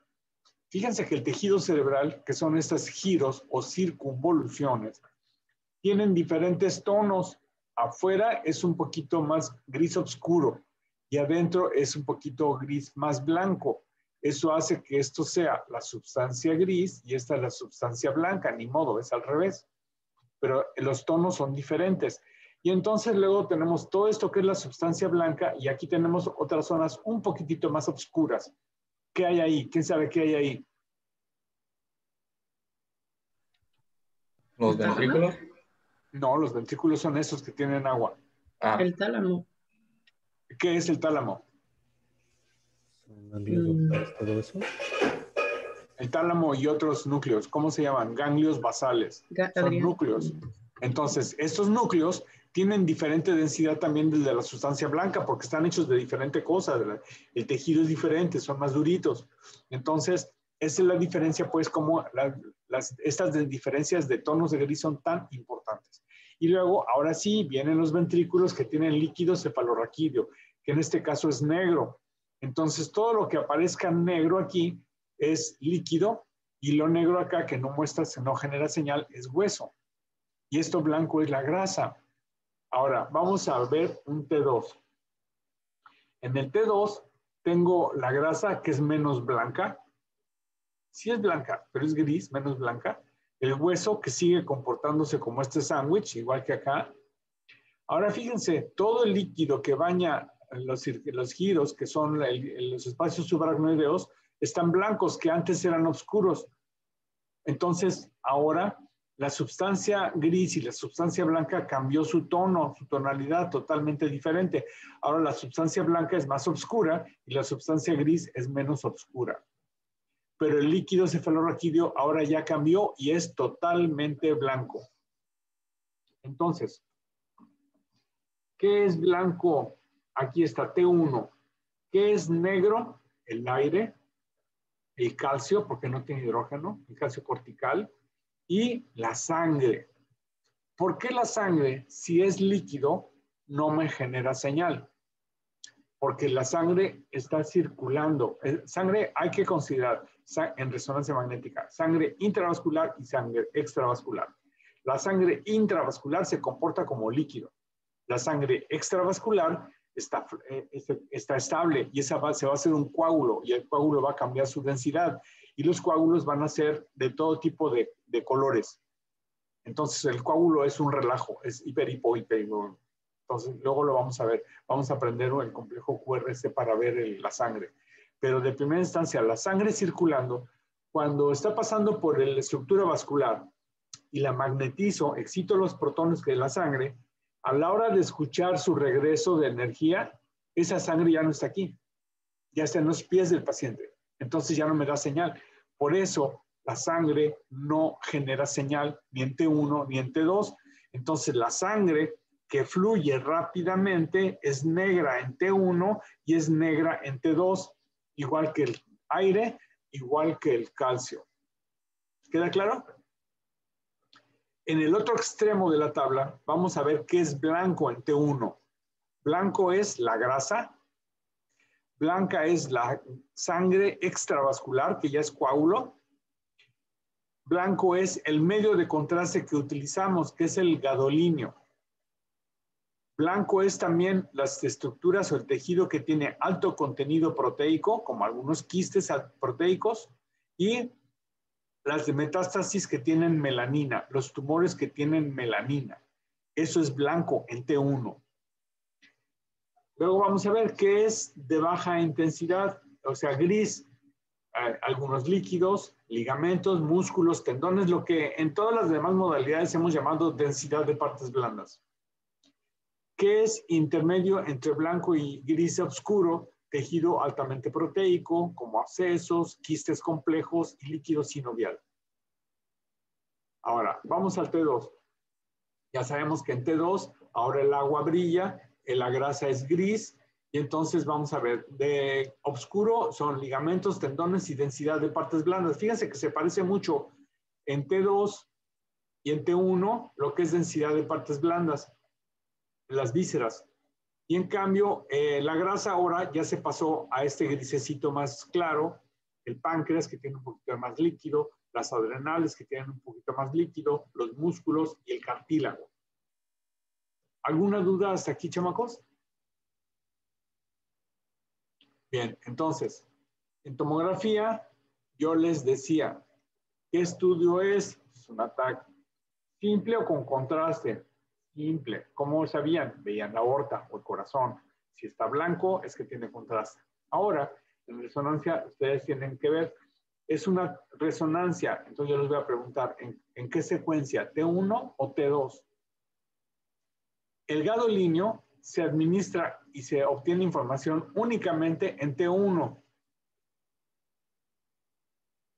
Fíjense que el tejido cerebral, que son estos giros o circunvoluciones, tienen diferentes tonos. Afuera es un poquito más gris oscuro y adentro es un poquito gris más blanco. Eso hace que esto sea la sustancia gris y esta es la sustancia blanca. Ni modo, es al revés. Pero los tonos son diferentes. Y entonces luego tenemos todo esto que es la sustancia blanca y aquí tenemos otras zonas un poquitito más oscuras. ¿Qué hay ahí? ¿Quién sabe qué hay ahí? ¿Los ventrículos? No, los ventrículos son esos que tienen agua. Ah. El tálamo. ¿Qué es el tálamo? ¿Todo eso? El tálamo y otros núcleos, ¿cómo se llaman? Ganglios basales. Son núcleos. Entonces, estos núcleos tienen diferente densidad también desde la sustancia blanca porque están hechos de diferente cosa. El tejido es diferente, son más duritos. Entonces, esa es la diferencia, pues, como estas diferencias de tonos de gris son tan importantes. Y luego, ahora sí, vienen los ventrículos que tienen líquido cefalorraquídeo, que en este caso es negro. Entonces, todo lo que aparezca negro aquí es líquido y lo negro acá que no muestra, no genera señal, es hueso. Y esto blanco es la grasa. Ahora, vamos a ver un T2. En el T2 tengo la grasa que es menos blanca. Sí es blanca, pero es gris, menos blanca. El hueso que sigue comportándose como este sándwich, igual que acá. Ahora fíjense, todo el líquido que baña los giros, que son los espacios subaracnoideos, están blancos, que antes eran oscuros. Entonces, ahora la sustancia gris y la sustancia blanca cambió su tono, su tonalidad totalmente diferente. Ahora la sustancia blanca es más oscura y la sustancia gris es menos oscura. Pero el líquido cefalorraquídeo ahora ya cambió y es totalmente blanco. Entonces, ¿qué es blanco? Aquí está T1. ¿Qué es negro? El aire, el calcio, porque no tiene hidrógeno, el calcio cortical, y la sangre. ¿Por qué la sangre, si es líquido, no me genera señal? Porque la sangre está circulando. Sangre hay que considerar en resonancia magnética, sangre intravascular y sangre extravascular. La sangre intravascular se comporta como líquido. La sangre extravascular está estable y se va a hacer un coágulo y el coágulo va a cambiar su densidad y los coágulos van a ser de todo tipo de colores. Entonces el coágulo es un relajo, es hiperhipoipeidón. Entonces luego lo vamos a ver, vamos a aprender el complejo QRS para ver la sangre. Pero de primera instancia, la sangre circulando, cuando está pasando por la estructura vascular y la magnetizo, excito los protones de la sangre, a la hora de escuchar su regreso de energía, esa sangre ya no está aquí, ya está en los pies del paciente. Entonces ya no me da señal. Por eso la sangre no genera señal ni en T1 ni en T2. Entonces la sangre que fluye rápidamente es negra en T1 y es negra en T2, igual que el aire, igual que el calcio. ¿Queda claro? En el otro extremo de la tabla vamos a ver qué es blanco en T1. Blanco es la grasa, blanca es la sangre extravascular, que ya es coágulo. Blanco es el medio de contraste que utilizamos, que es el gadolínio. Blanco es también las estructuras o el tejido que tiene alto contenido proteico, como algunos quistes proteicos, y las de metástasis que tienen melanina, los tumores que tienen melanina. Eso es blanco en T1. Luego vamos a ver qué es de baja intensidad, o sea, gris, algunos líquidos, ligamentos, músculos, tendones, lo que en todas las demás modalidades hemos llamado densidad de partes blandas. ¿Qué es intermedio entre blanco y gris oscuro? Tejido altamente proteico, como abscesos, quistes complejos y líquido sinovial. Ahora, vamos al T2. Ya sabemos que en T2 ahora el agua brilla, la grasa es gris, y entonces vamos a ver, de oscuro son ligamentos, tendones y densidad de partes blandas. Fíjense que se parece mucho en T2 y en T1 lo que es densidad de partes blandas, las vísceras. Y en cambio, la grasa ahora ya se pasó a este grisecito más claro, el páncreas que tiene un poquito más líquido, las adrenales que tienen un poquito más líquido, los músculos y el cartílago. ¿Alguna duda hasta aquí, chamacos? Bien, entonces, en tomografía, yo les decía, ¿qué estudio es? Es un ataque. ¿Simple o con contraste? Simple. ¿Cómo sabían? Veían la aorta o el corazón. Si está blanco, es que tiene contraste. Ahora, en resonancia, ustedes tienen que ver, es una resonancia. Entonces yo les voy a preguntar, ¿en qué secuencia? ¿T1 o T2? El gadolíneo se administra y se obtiene información únicamente en T1.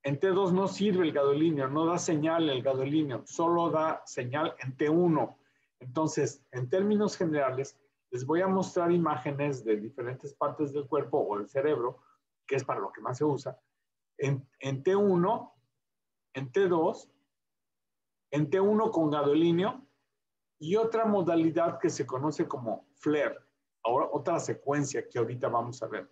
En T2 no sirve el gadolíneo, no da señal el gadolíneo, solo da señal en T1. Entonces, en términos generales, les voy a mostrar imágenes de diferentes partes del cuerpo o del cerebro, que es para lo que más se usa, en T1, en T2, en T1 con gadolíneo, y otra modalidad que se conoce como FLAIR, ahora otra secuencia que ahorita vamos a ver.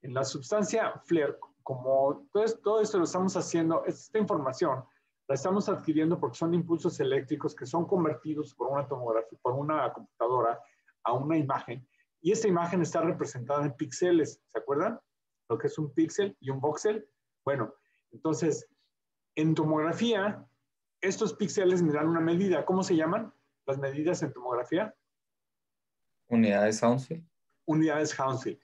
En la sustancia FLAIR, como todo esto lo estamos haciendo, esta información la estamos adquiriendo porque son impulsos eléctricos que son convertidos por una tomografía, por una computadora a una imagen, y esta imagen está representada en píxeles, ¿se acuerdan? Lo que es un píxel y un voxel. Bueno, entonces, en tomografía, estos píxeles me dan una medida. ¿Cómo se llaman las medidas en tomografía? Unidades Hounsfield. Unidades Hounsfield.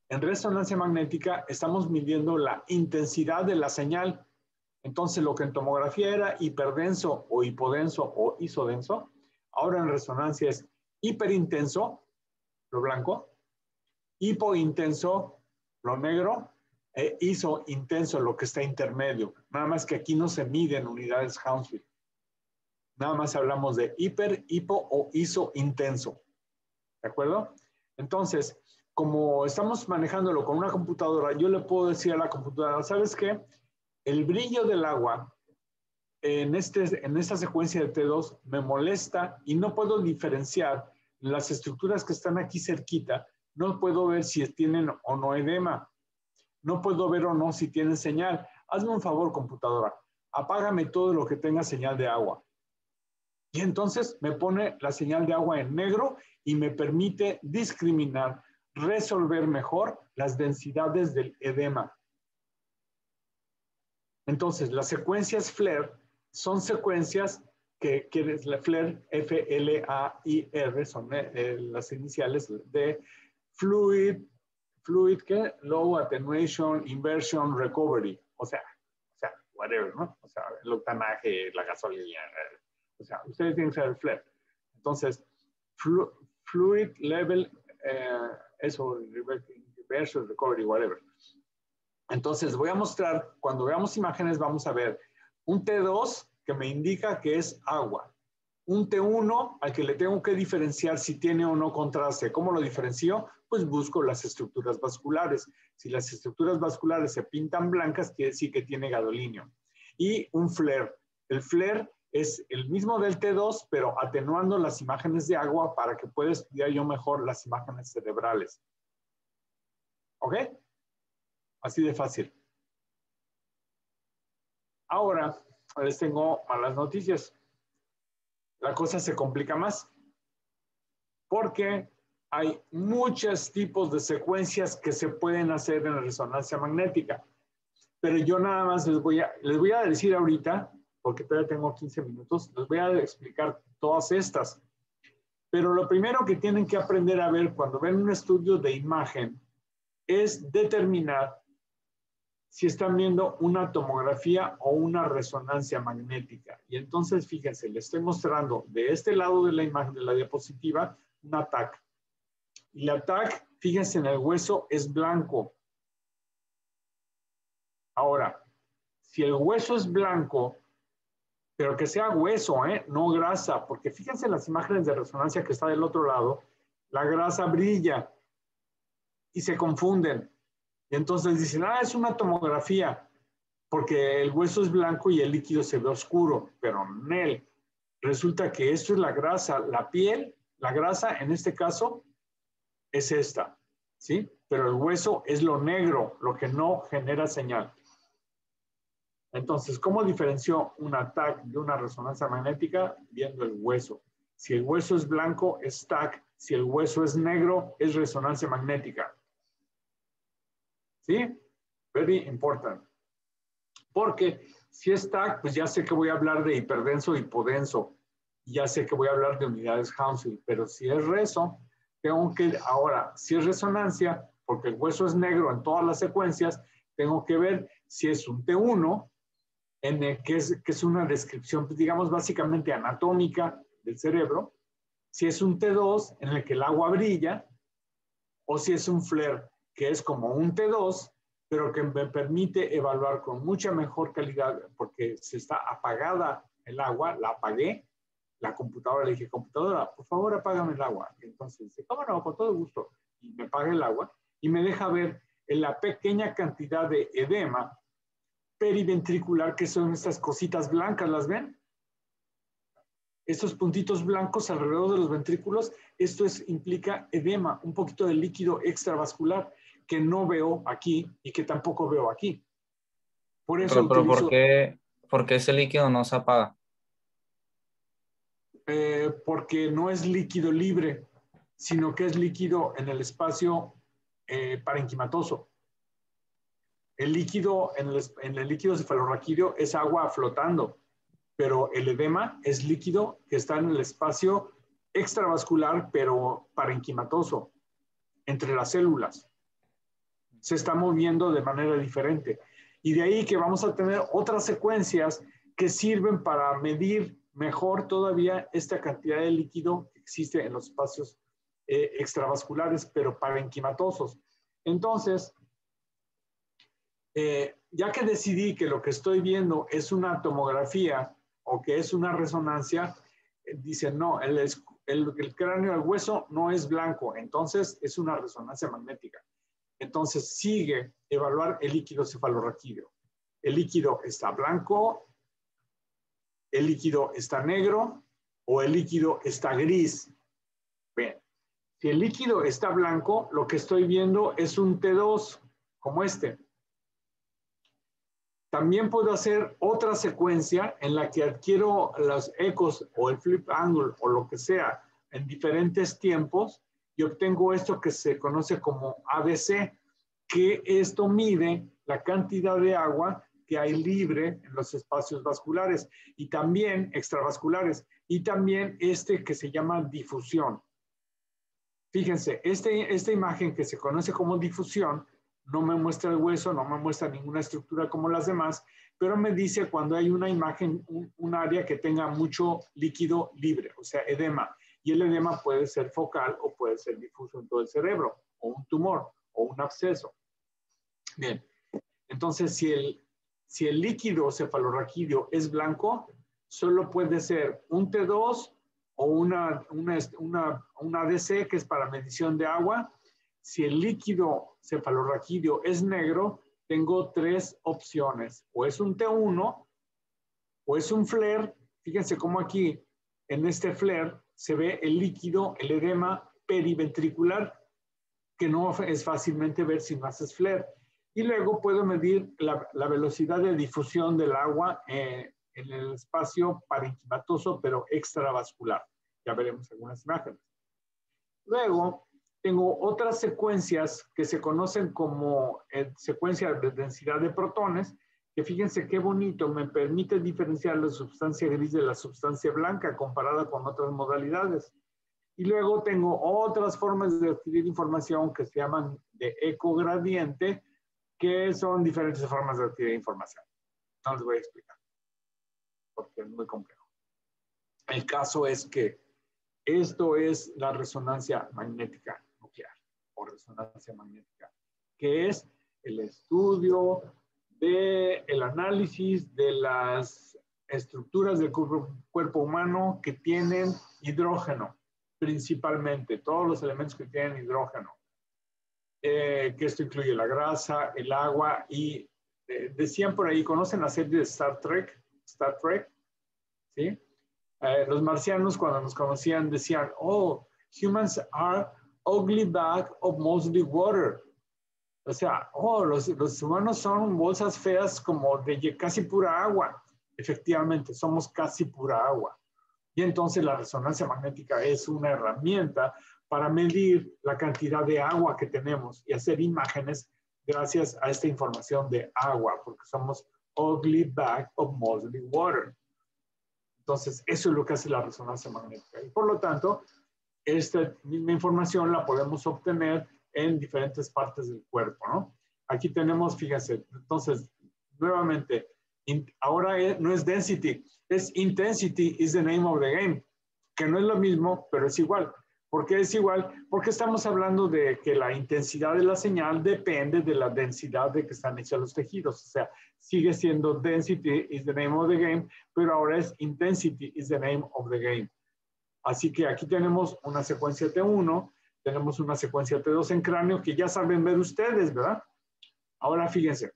En resonancia magnética estamos midiendo la intensidad de la señal. Entonces, lo que en tomografía era hiperdenso o hipodenso o isodenso, ahora en resonancia es hiperintenso, lo blanco, hipointenso, lo negro, e isointenso, lo que está intermedio. Nada más que aquí no se miden unidades Hounsfield. Nada más hablamos de hiper, hipo o isointenso. ¿De acuerdo? Entonces, como estamos manejándolo con una computadora, yo le puedo decir a la computadora, ¿sabes qué? El brillo del agua en esta secuencia de T2 me molesta y no puedo diferenciar las estructuras que están aquí cerquita. No puedo ver si tienen o no edema. No puedo ver o no si tienen señal. Hazme un favor, computadora. Apágame todo lo que tenga señal de agua. Y entonces me pone la señal de agua en negro y me permite discriminar, resolver mejor las densidades del edema. Entonces, las secuencias FLAIR son secuencias que es la FLAIR, F-L-A-I-R, son las iniciales de Fluid, ¿qué? Low Attenuation, Inversion, Recovery. O sea, whatever, ¿no? O sea, el octanaje, la gasolina. O sea, ustedes tienen que saber FLAIR. Entonces, Fluid Level, Inversion, Recovery, whatever. Entonces, voy a mostrar, cuando veamos imágenes, vamos a ver un T2 que me indica que es agua. Un T1 al que le tengo que diferenciar si tiene o no contraste. ¿Cómo lo diferencio? Pues busco las estructuras vasculares. Si las estructuras vasculares se pintan blancas, quiere decir que tiene gadolíneo. Y un FLAIR. El FLAIR es el mismo del T2, pero atenuando las imágenes de agua para que pueda estudiar yo mejor las imágenes cerebrales. ¿Ok? Así de fácil. Ahora les tengo malas noticias. La cosa se complica más porque hay muchos tipos de secuencias que se pueden hacer en la resonancia magnética. Pero yo nada más les voy a decir ahorita, porque todavía tengo 15 minutos, les voy a explicar todas estas. Pero lo primero que tienen que aprender a ver cuando ven un estudio de imagen es determinar si están viendo una tomografía o una resonancia magnética. Y entonces, fíjense, les estoy mostrando de este lado de la imagen de la diapositiva un ATAC. Y el ATAC, fíjense, en el hueso es blanco. Ahora, si el hueso es blanco, pero que sea hueso, no grasa, porque fíjense en las imágenes de resonancia que está del otro lado, la grasa brilla y se confunden. Y entonces dicen, es una tomografía, porque el hueso es blanco y el líquido se ve oscuro, pero no. Resulta que esto es la grasa, la piel, la grasa en este caso es esta, ¿sí? Pero el hueso es lo negro, lo que no genera señal. Entonces, ¿cómo diferenció un TAC de una resonancia magnética? Viendo el hueso. Si el hueso es blanco, es TAC. Si el hueso es negro, es resonancia magnética. ¿Sí? Very important. Porque si es TAC, pues ya sé que voy a hablar de hiperdenso, hipodenso. Ya sé que voy a hablar de unidades Hounsfield. Pero si es reso, tengo que, ahora, si es resonancia, porque el hueso es negro en todas las secuencias, tengo que ver si es un T1, que es una descripción, digamos, básicamente anatómica del cerebro, si es un T2 en el que el agua brilla, o si es un flare, que es como un T2, pero que me permite evaluar con mucha mejor calidad, porque se está apagada el agua, la apagué, la computadora, le dije, computadora, por favor apágame el agua. Y entonces dice, ¿cómo no? Con todo gusto. Y me apaga el agua y me deja ver en la pequeña cantidad de edema periventricular, que son estas cositas blancas, ¿las ven? Estos puntitos blancos alrededor de los ventrículos, esto implica edema, un poquito de líquido extravascular que no veo aquí y que tampoco veo aquí. Por eso pero utilizo, ¿por qué ese líquido no se apaga? porque no es líquido libre, sino que es líquido en el espacio parenquimatoso. El líquido, en el líquido cefalorraquídeo es agua flotando, pero el edema es líquido que está en el espacio extravascular, pero parenquimatoso, entre las células. Se está moviendo de manera diferente. Y de ahí que vamos a tener otras secuencias que sirven para medir mejor todavía esta cantidad de líquido que existe en los espacios extravasculares, pero parenquimatosos. Entonces, ya que decidí que lo que estoy viendo es una tomografía o que es una resonancia, dicen, no, el cráneo, el hueso no es blanco, entonces es una resonancia magnética. Entonces sigue evaluar el líquido cefalorraquídeo. El líquido está blanco, el líquido está negro o el líquido está gris. Bien, si el líquido está blanco, lo que estoy viendo es un T2, como este. También puedo hacer otra secuencia en la que adquiero los ecos o el flip angle o lo que sea en diferentes tiempos y obtengo esto que se conoce como ABC, que esto mide la cantidad de agua que hay libre en los espacios vasculares y también extravasculares y también este que se llama difusión. Fíjense, esta imagen que se conoce como difusión no me muestra el hueso, no me muestra ninguna estructura como las demás, pero me dice cuando hay una imagen, un área que tenga mucho líquido libre, o sea, edema. Y el edema puede ser focal o puede ser difuso en todo el cerebro, o un tumor, o un absceso. Bien, entonces si el líquido cefalorraquídeo es blanco, solo puede ser un T2 o una ADC, que es para medición de agua. Si el líquido cefalorraquídeo es negro, tengo tres opciones. O es un T1, o es un flare. Fíjense cómo aquí, en este flare, se ve el líquido, el edema periventricular, que no es fácilmente ver si no haces flare. Y luego puedo medir la velocidad de difusión del agua en el espacio parenquimatoso, pero extravascular. Ya veremos algunas imágenes. Luego, tengo otras secuencias que se conocen como secuencias de densidad de protones, que fíjense qué bonito, me permite diferenciar la sustancia gris de la sustancia blanca comparada con otras modalidades. Y luego tengo otras formas de adquirir información que se llaman de ecogradiente, que son diferentes formas de adquirir información. No les voy a explicar, porque es muy complejo. El caso es que esto es la resonancia magnética nuclear o resonancia magnética, que es el estudio del análisis de las estructuras del cuerpo humano que tienen hidrógeno, principalmente, todos los elementos que tienen hidrógeno. Que esto incluye la grasa, el agua y decían por ahí, ¿conocen la serie de Star Trek? Star Trek, ¿sí? Los marcianos cuando nos conocían decían, oh, humans are ugly bag of mostly water. O sea, oh, los humanos son bolsas feas como de casi pura agua. Efectivamente, somos casi pura agua. Y entonces la resonancia magnética es una herramienta para medir la cantidad de agua que tenemos y hacer imágenes gracias a esta información de agua, porque somos ugly bag of mostly water. Entonces, eso es lo que hace la resonancia magnética. Y por lo tanto, esta misma información la podemos obtener en diferentes partes del cuerpo, ¿no? Aquí tenemos, fíjense, entonces, nuevamente, ahora no es density, es intensity is the name of the game, que no es lo mismo, pero es igual. ¿Por qué es igual? Porque estamos hablando de que la intensidad de la señal depende de la densidad de que están hechos los tejidos. O sea, sigue siendo density is the name of the game, pero ahora es intensity is the name of the game. Así que aquí tenemos una secuencia T1, tenemos una secuencia T2 en cráneo que ya saben ver ustedes, ¿verdad? Ahora fíjense.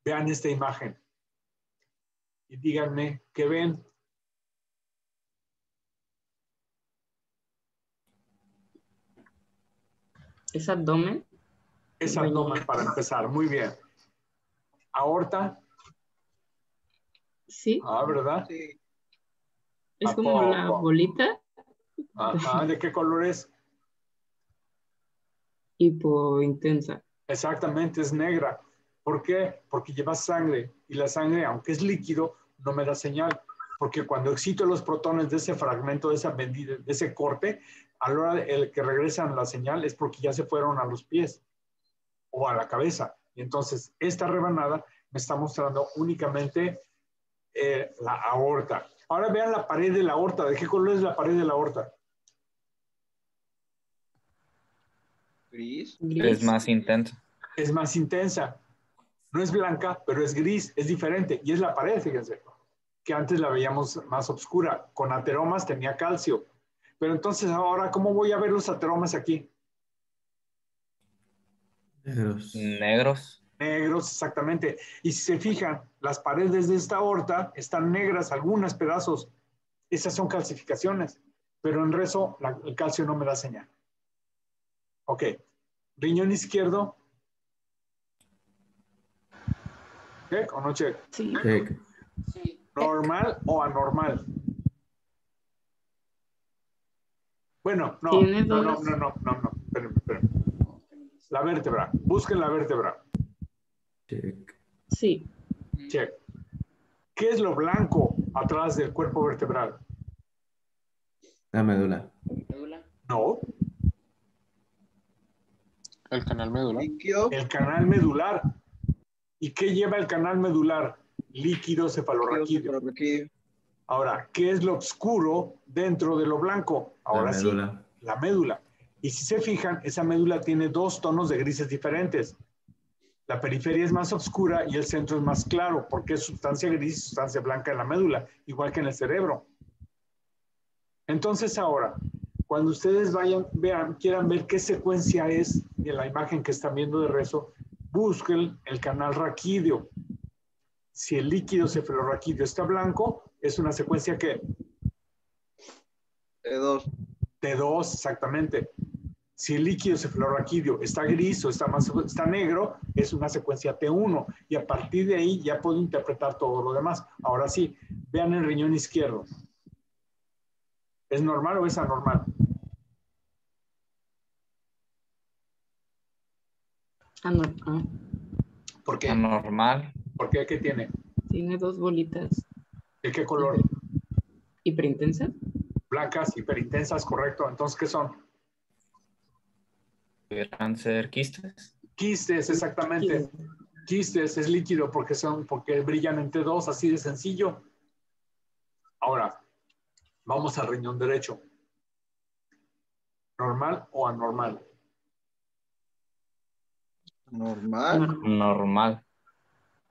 Vean esta imagen y díganme qué ven. ¿Es abdomen? Es abdomen para empezar, muy bien. ¿Aorta? Sí. Ah, ¿verdad? Sí. Es como una bolita. Ajá, ¿de qué color es? Hipointensa. Exactamente, es negra. ¿Por qué? Porque lleva sangre y la sangre, aunque es líquido, no me da señal. Porque cuando excito los protones de ese fragmento, de esa medida, de ese corte, a la hora de que regresan la señal es porque ya se fueron a los pies o a la cabeza. Y entonces, esta rebanada me está mostrando únicamente la aorta. Ahora vean la pared de la aorta. ¿De qué color es la pared de la aorta? Gris. Es más intensa. Es más intensa. No es blanca, pero es gris, es diferente. Y es la pared, fíjense, que antes la veíamos más oscura. Con ateromas tenía calcio. Pero entonces ahora, ¿cómo voy a ver los ateromas aquí? Negros. Negros. Negros, exactamente. Y si se fijan, las paredes de esta aorta están negras, algunos pedazos. Esas son calcificaciones. Pero en rezo, el calcio no me da señal. Ok. Riñón izquierdo. ¿Check o no check? Sí. Check. ¿Normal o anormal? Bueno, no. Tiene No. dos. Espérenme. La vértebra. Busquen la vértebra. Check. Sí. Check. ¿Qué es lo blanco atrás del cuerpo vertebral? La médula. No. El canal medular. Líquido. El canal medular. ¿Y qué lleva el canal medular? Líquido cefalorraquídeo. Ahora, ¿qué es lo oscuro dentro de lo blanco? Ahora sí, la médula. Y si se fijan, esa médula tiene dos tonos de grises diferentes. La periferia es más oscura y el centro es más claro, porque es sustancia gris y sustancia blanca en la médula, igual que en el cerebro. Entonces ahora, cuando ustedes quieran ver qué secuencia es de la imagen que están viendo de rezo, busquen el canal raquídeo. Si el líquido cefalorraquídeo está blanco, es una secuencia que T2. T2, exactamente. Si el líquido cefalorraquídeo está gris o está negro, es una secuencia T1. Y a partir de ahí ya puedo interpretar todo lo demás. Ahora sí, vean el riñón izquierdo. ¿Es normal o es anormal? Anormal. ¿Por qué? Anormal. ¿Por qué? ¿Qué tiene? Tiene dos bolitas. ¿De qué color? ¿Hiperintensa? Blancas, hiperintensas, correcto. Entonces, ¿qué son? ¿Podrían ser quistes? Quistes, exactamente. Quistes es líquido porque brillan en T2, así de sencillo. Ahora, vamos al riñón derecho. ¿Normal o anormal? Normal. Normal.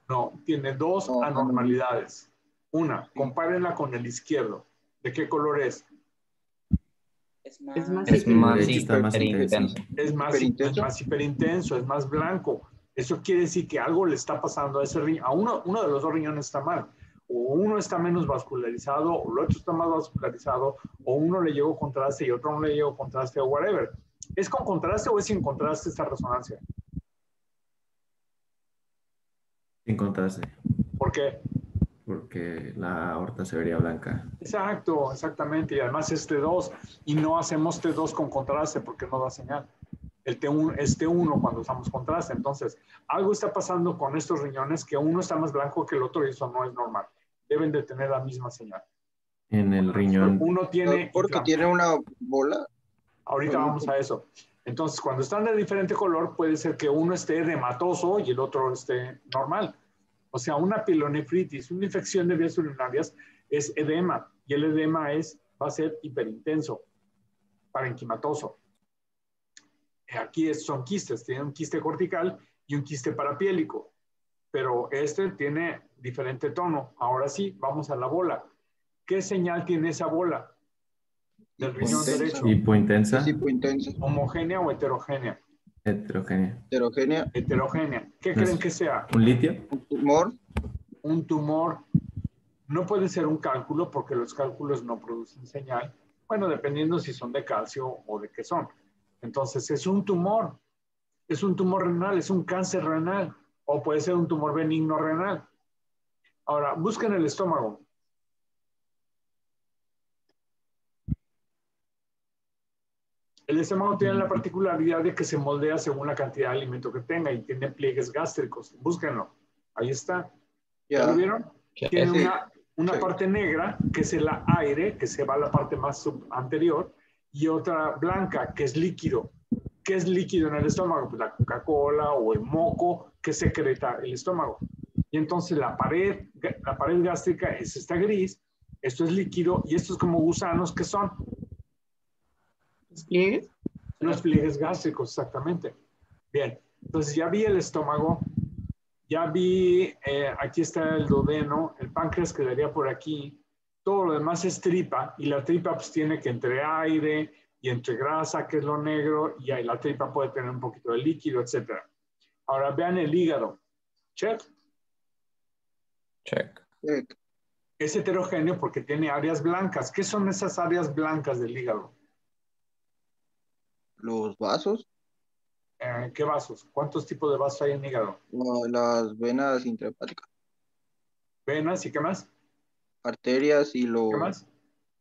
No, tiene dos anormalidades. Una, compárenla con el izquierdo. ¿De qué color es? Es más hiperintenso. Es más hiperintenso, es más blanco. Eso quiere decir que algo le está pasando a ese riñón. A uno de los dos riñones está mal. O uno está menos vascularizado, o el otro está más vascularizado, o uno le llegó contraste y otro no le llegó contraste, o whatever. ¿Es con contraste o es sin contraste esta resonancia? Sin contraste. ¿Por qué? Porque la aorta se vería blanca. Exacto, exactamente. Y además es T2. Y no hacemos T2 con contraste porque no da señal. El T1 es T1 cuando usamos contraste. Entonces, algo está pasando con estos riñones que uno está más blanco que el otro y eso no es normal. Deben de tener la misma señal. En el riñón. Uno tiene... Porque tiene una bola. Ahorita vamos a eso. Entonces, cuando están de diferente color, puede ser que uno esté edematoso y el otro esté normal. O sea, una pielonefritis, una infección de vías urinarias es edema. Y el edema va a ser hiperintenso, parenquimatoso. Aquí son quistes. Tiene un quiste cortical y un quiste parapiélico. Pero este tiene diferente tono. Ahora sí, vamos a la bola. ¿Qué señal tiene esa bola? Del riñón derecho. Hipointensa. Es hipointensa. ¿Homogénea o heterogénea? Heterogénea. Heterogénea. Heterogénea. ¿Qué creen que sea? ¿Un litio? Un tumor. Un tumor. No puede ser un cálculo porque los cálculos no producen señal. Bueno, dependiendo si son de calcio o de qué son. Entonces, es un tumor. Es un tumor renal, es un cáncer renal. O puede ser un tumor benigno renal. Ahora, busquen el estómago. El estómago tiene la particularidad de que se moldea según la cantidad de alimento que tenga y tiene pliegues gástricos. Búsquenlo. Ahí está. ¿Ya lo vieron? Tiene una parte negra, que es el aire, que se va a la parte más anterior, y otra blanca, que es líquido. ¿Qué es líquido en el estómago? Pues la Coca-Cola o el moco que secreta el estómago. Y entonces la pared gástrica es esta gris, esto es líquido, y esto es como gusanos que son. ¿Los pliegues? Los pliegues gástricos, exactamente. Bien, entonces ya vi el estómago, ya vi, aquí está el duodeno, el páncreas quedaría por aquí, todo lo demás es tripa, y la tripa pues tiene que entre aire y entre grasa, que es lo negro, y ahí la tripa puede tener un poquito de líquido, etc. Ahora vean el hígado. Check. Check. Es heterogéneo porque tiene áreas blancas. ¿Qué son esas áreas blancas del hígado? Los vasos. ¿Qué vasos? ¿Cuántos tipos de vasos hay en el hígado? No, las venas intrahepáticas. Venas y qué más. Arterias y los... ¿Qué más?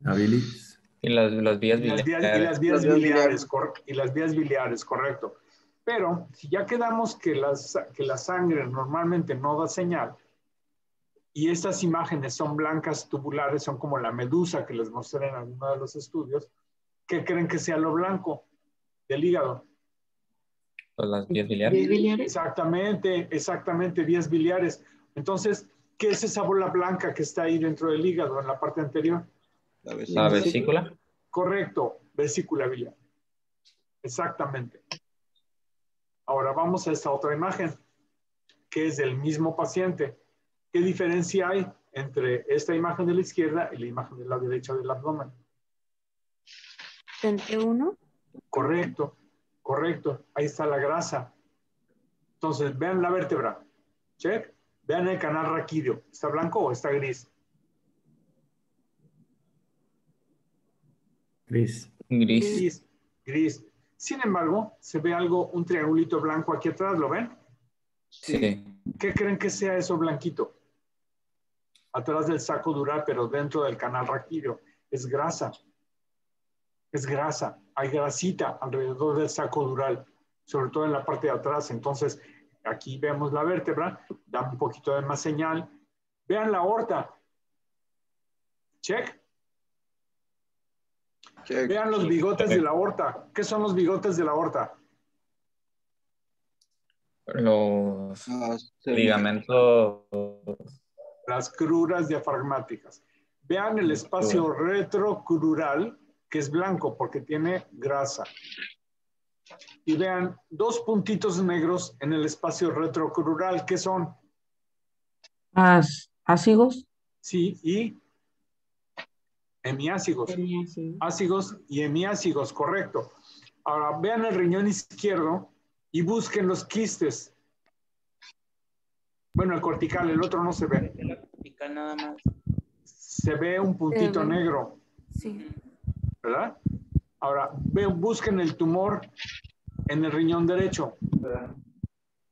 La bilis. Y las vías biliares. Y las vías biliares, correcto. Pero si ya quedamos que la sangre normalmente no da señal y estas imágenes son blancas tubulares, son como la medusa que les mostré en alguno de los estudios, ¿qué creen que sea lo blanco del hígado? Pues las vías biliares. Exactamente, vías biliares. Entonces, ¿qué es esa bola blanca que está ahí dentro del hígado, en la parte anterior? La vesícula. Correcto, vesícula biliar. Exactamente. Ahora vamos a esta otra imagen, que es del mismo paciente. ¿Qué diferencia hay entre esta imagen de la izquierda y la imagen de la derecha del abdomen? ¿31? Correcto. Ahí está la grasa. Entonces, vean la vértebra. Check. Vean el canal raquídeo. ¿Está blanco o está gris? Gris. Gris. Sin embargo, se ve un triangulito blanco aquí atrás, ¿lo ven? Sí. ¿Qué creen que sea eso blanquito? Atrás del saco dural, pero dentro del canal raquídeo. Es grasa. Hay grasita alrededor del saco dural, sobre todo en la parte de atrás. Entonces, aquí vemos la vértebra, da un poquito de más señal. Vean la aorta. Check. Vean los bigotes de la aorta. ¿Qué son los bigotes de la aorta? Los ligamentos. Las cruras diafragmáticas. Vean el espacio retrocrural, que es blanco porque tiene grasa. Y vean dos puntitos negros en el espacio retrocrural. ¿Qué son? ¿Ácigos? Sí, y hemiácigos. Ácigos y hemiácigos, correcto. Ahora, vean el riñón izquierdo y busquen los quistes. Bueno, el cortical, el otro no se ve. El cortical nada más. Se ve un puntito negro. Sí. ¿Verdad? Ahora, busquen el tumor en el riñón derecho.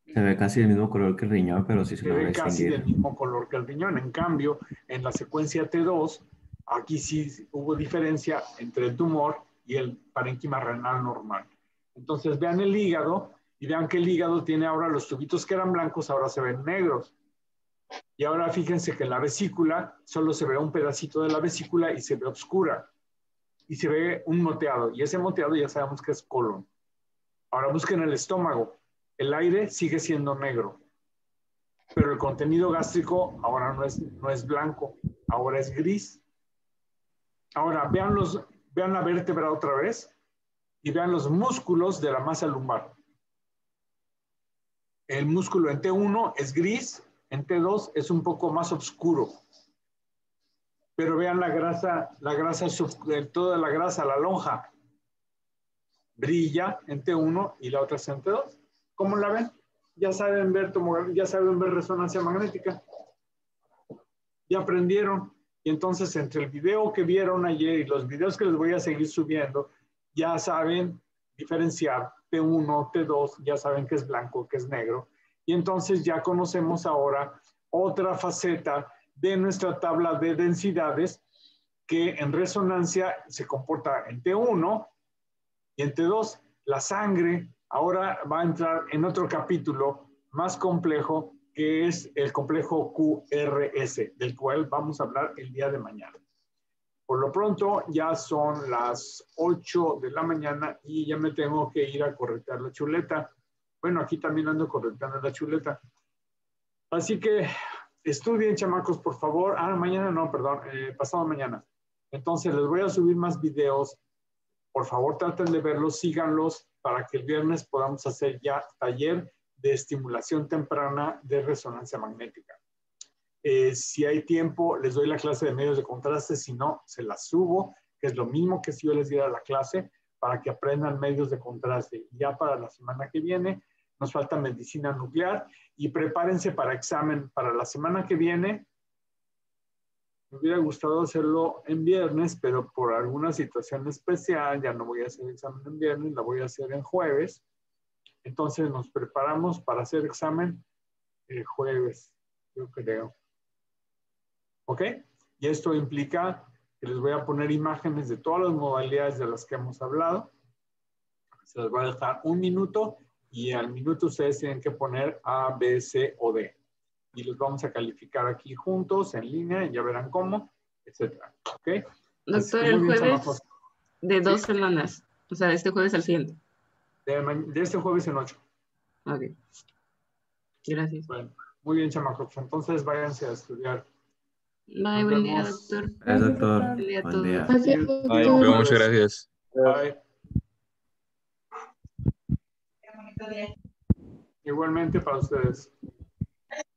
Se ve casi del mismo color que el riñón, pero sí se Se logra ve casi distinguir. del mismo color que el riñón. En cambio, en la secuencia T2, aquí sí hubo diferencia entre el tumor y el parénquima renal normal. Entonces, vean el hígado y vean que el hígado tiene ahora los tubitos que eran blancos, ahora se ven negros. Y ahora fíjense que en la vesícula solo se ve un pedacito de la vesícula y se ve oscura. Y se ve un moteado. Y ese moteado ya sabemos que es colon. Ahora busquen el estómago. El aire sigue siendo negro. Pero el contenido gástrico ahora no es blanco, ahora es gris. Ahora vean la vértebra otra vez y vean los músculos de la masa lumbar. El músculo en T1 es gris, en T2 es un poco más oscuro. Pero vean la grasa, toda la grasa, la lonja, brilla en T1 y la otra es en T2. ¿Cómo la ven? Ya saben ver resonancia magnética. Ya aprendieron. Y entonces entre el video que vieron ayer y los videos que les voy a seguir subiendo, ya saben diferenciar T1, T2, ya saben que es blanco, que es negro. Y entonces ya conocemos ahora otra faceta de nuestra tabla de densidades que en resonancia se comporta en T1 y en T2. La sangre ahora va a entrar en otro capítulo más complejo, que es el complejo QRS, del cual vamos a hablar el día de mañana. Por lo pronto ya son las 8 de la mañana y ya me tengo que ir a correctar la chuleta. Bueno, aquí también ando correctando la chuleta. Así que estudien, chamacos, por favor. Mañana no, perdón, pasado mañana. Entonces les voy a subir más videos. Por favor, traten de verlos, síganlos para que el viernes podamos hacer ya taller de estimulación temprana de resonancia magnética. Si hay tiempo, les doy la clase de medios de contraste. Si no, se las subo, que es lo mismo que si yo les diera la clase, para que aprendan medios de contraste. Ya para la semana que viene nos falta medicina nuclear y prepárense para examen para la semana que viene. Me hubiera gustado hacerlo en viernes, pero por alguna situación especial ya no voy a hacer examen en viernes, la voy a hacer en jueves. Entonces nos preparamos para hacer examen el jueves, yo creo. ¿Ok? Y esto implica que les voy a poner imágenes de todas las modalidades de las que hemos hablado. Se les voy a dejar 1 minuto y al minuto ustedes tienen que poner A, B, C o D. Y los vamos a calificar aquí juntos, en línea, y ya verán cómo, etcétera. ¿Ok? Doctor, el jueves de 2 semanas. O sea, de este jueves al siguiente. De este jueves en 8. Ok. Gracias. Bueno, muy bien, chamacos. Entonces váyanse a estudiar. Bye, buen día, doctor. Gracias, doctor. Buen día a Buen todos. día. Ay, muchas gracias. Bye. Igualmente para ustedes.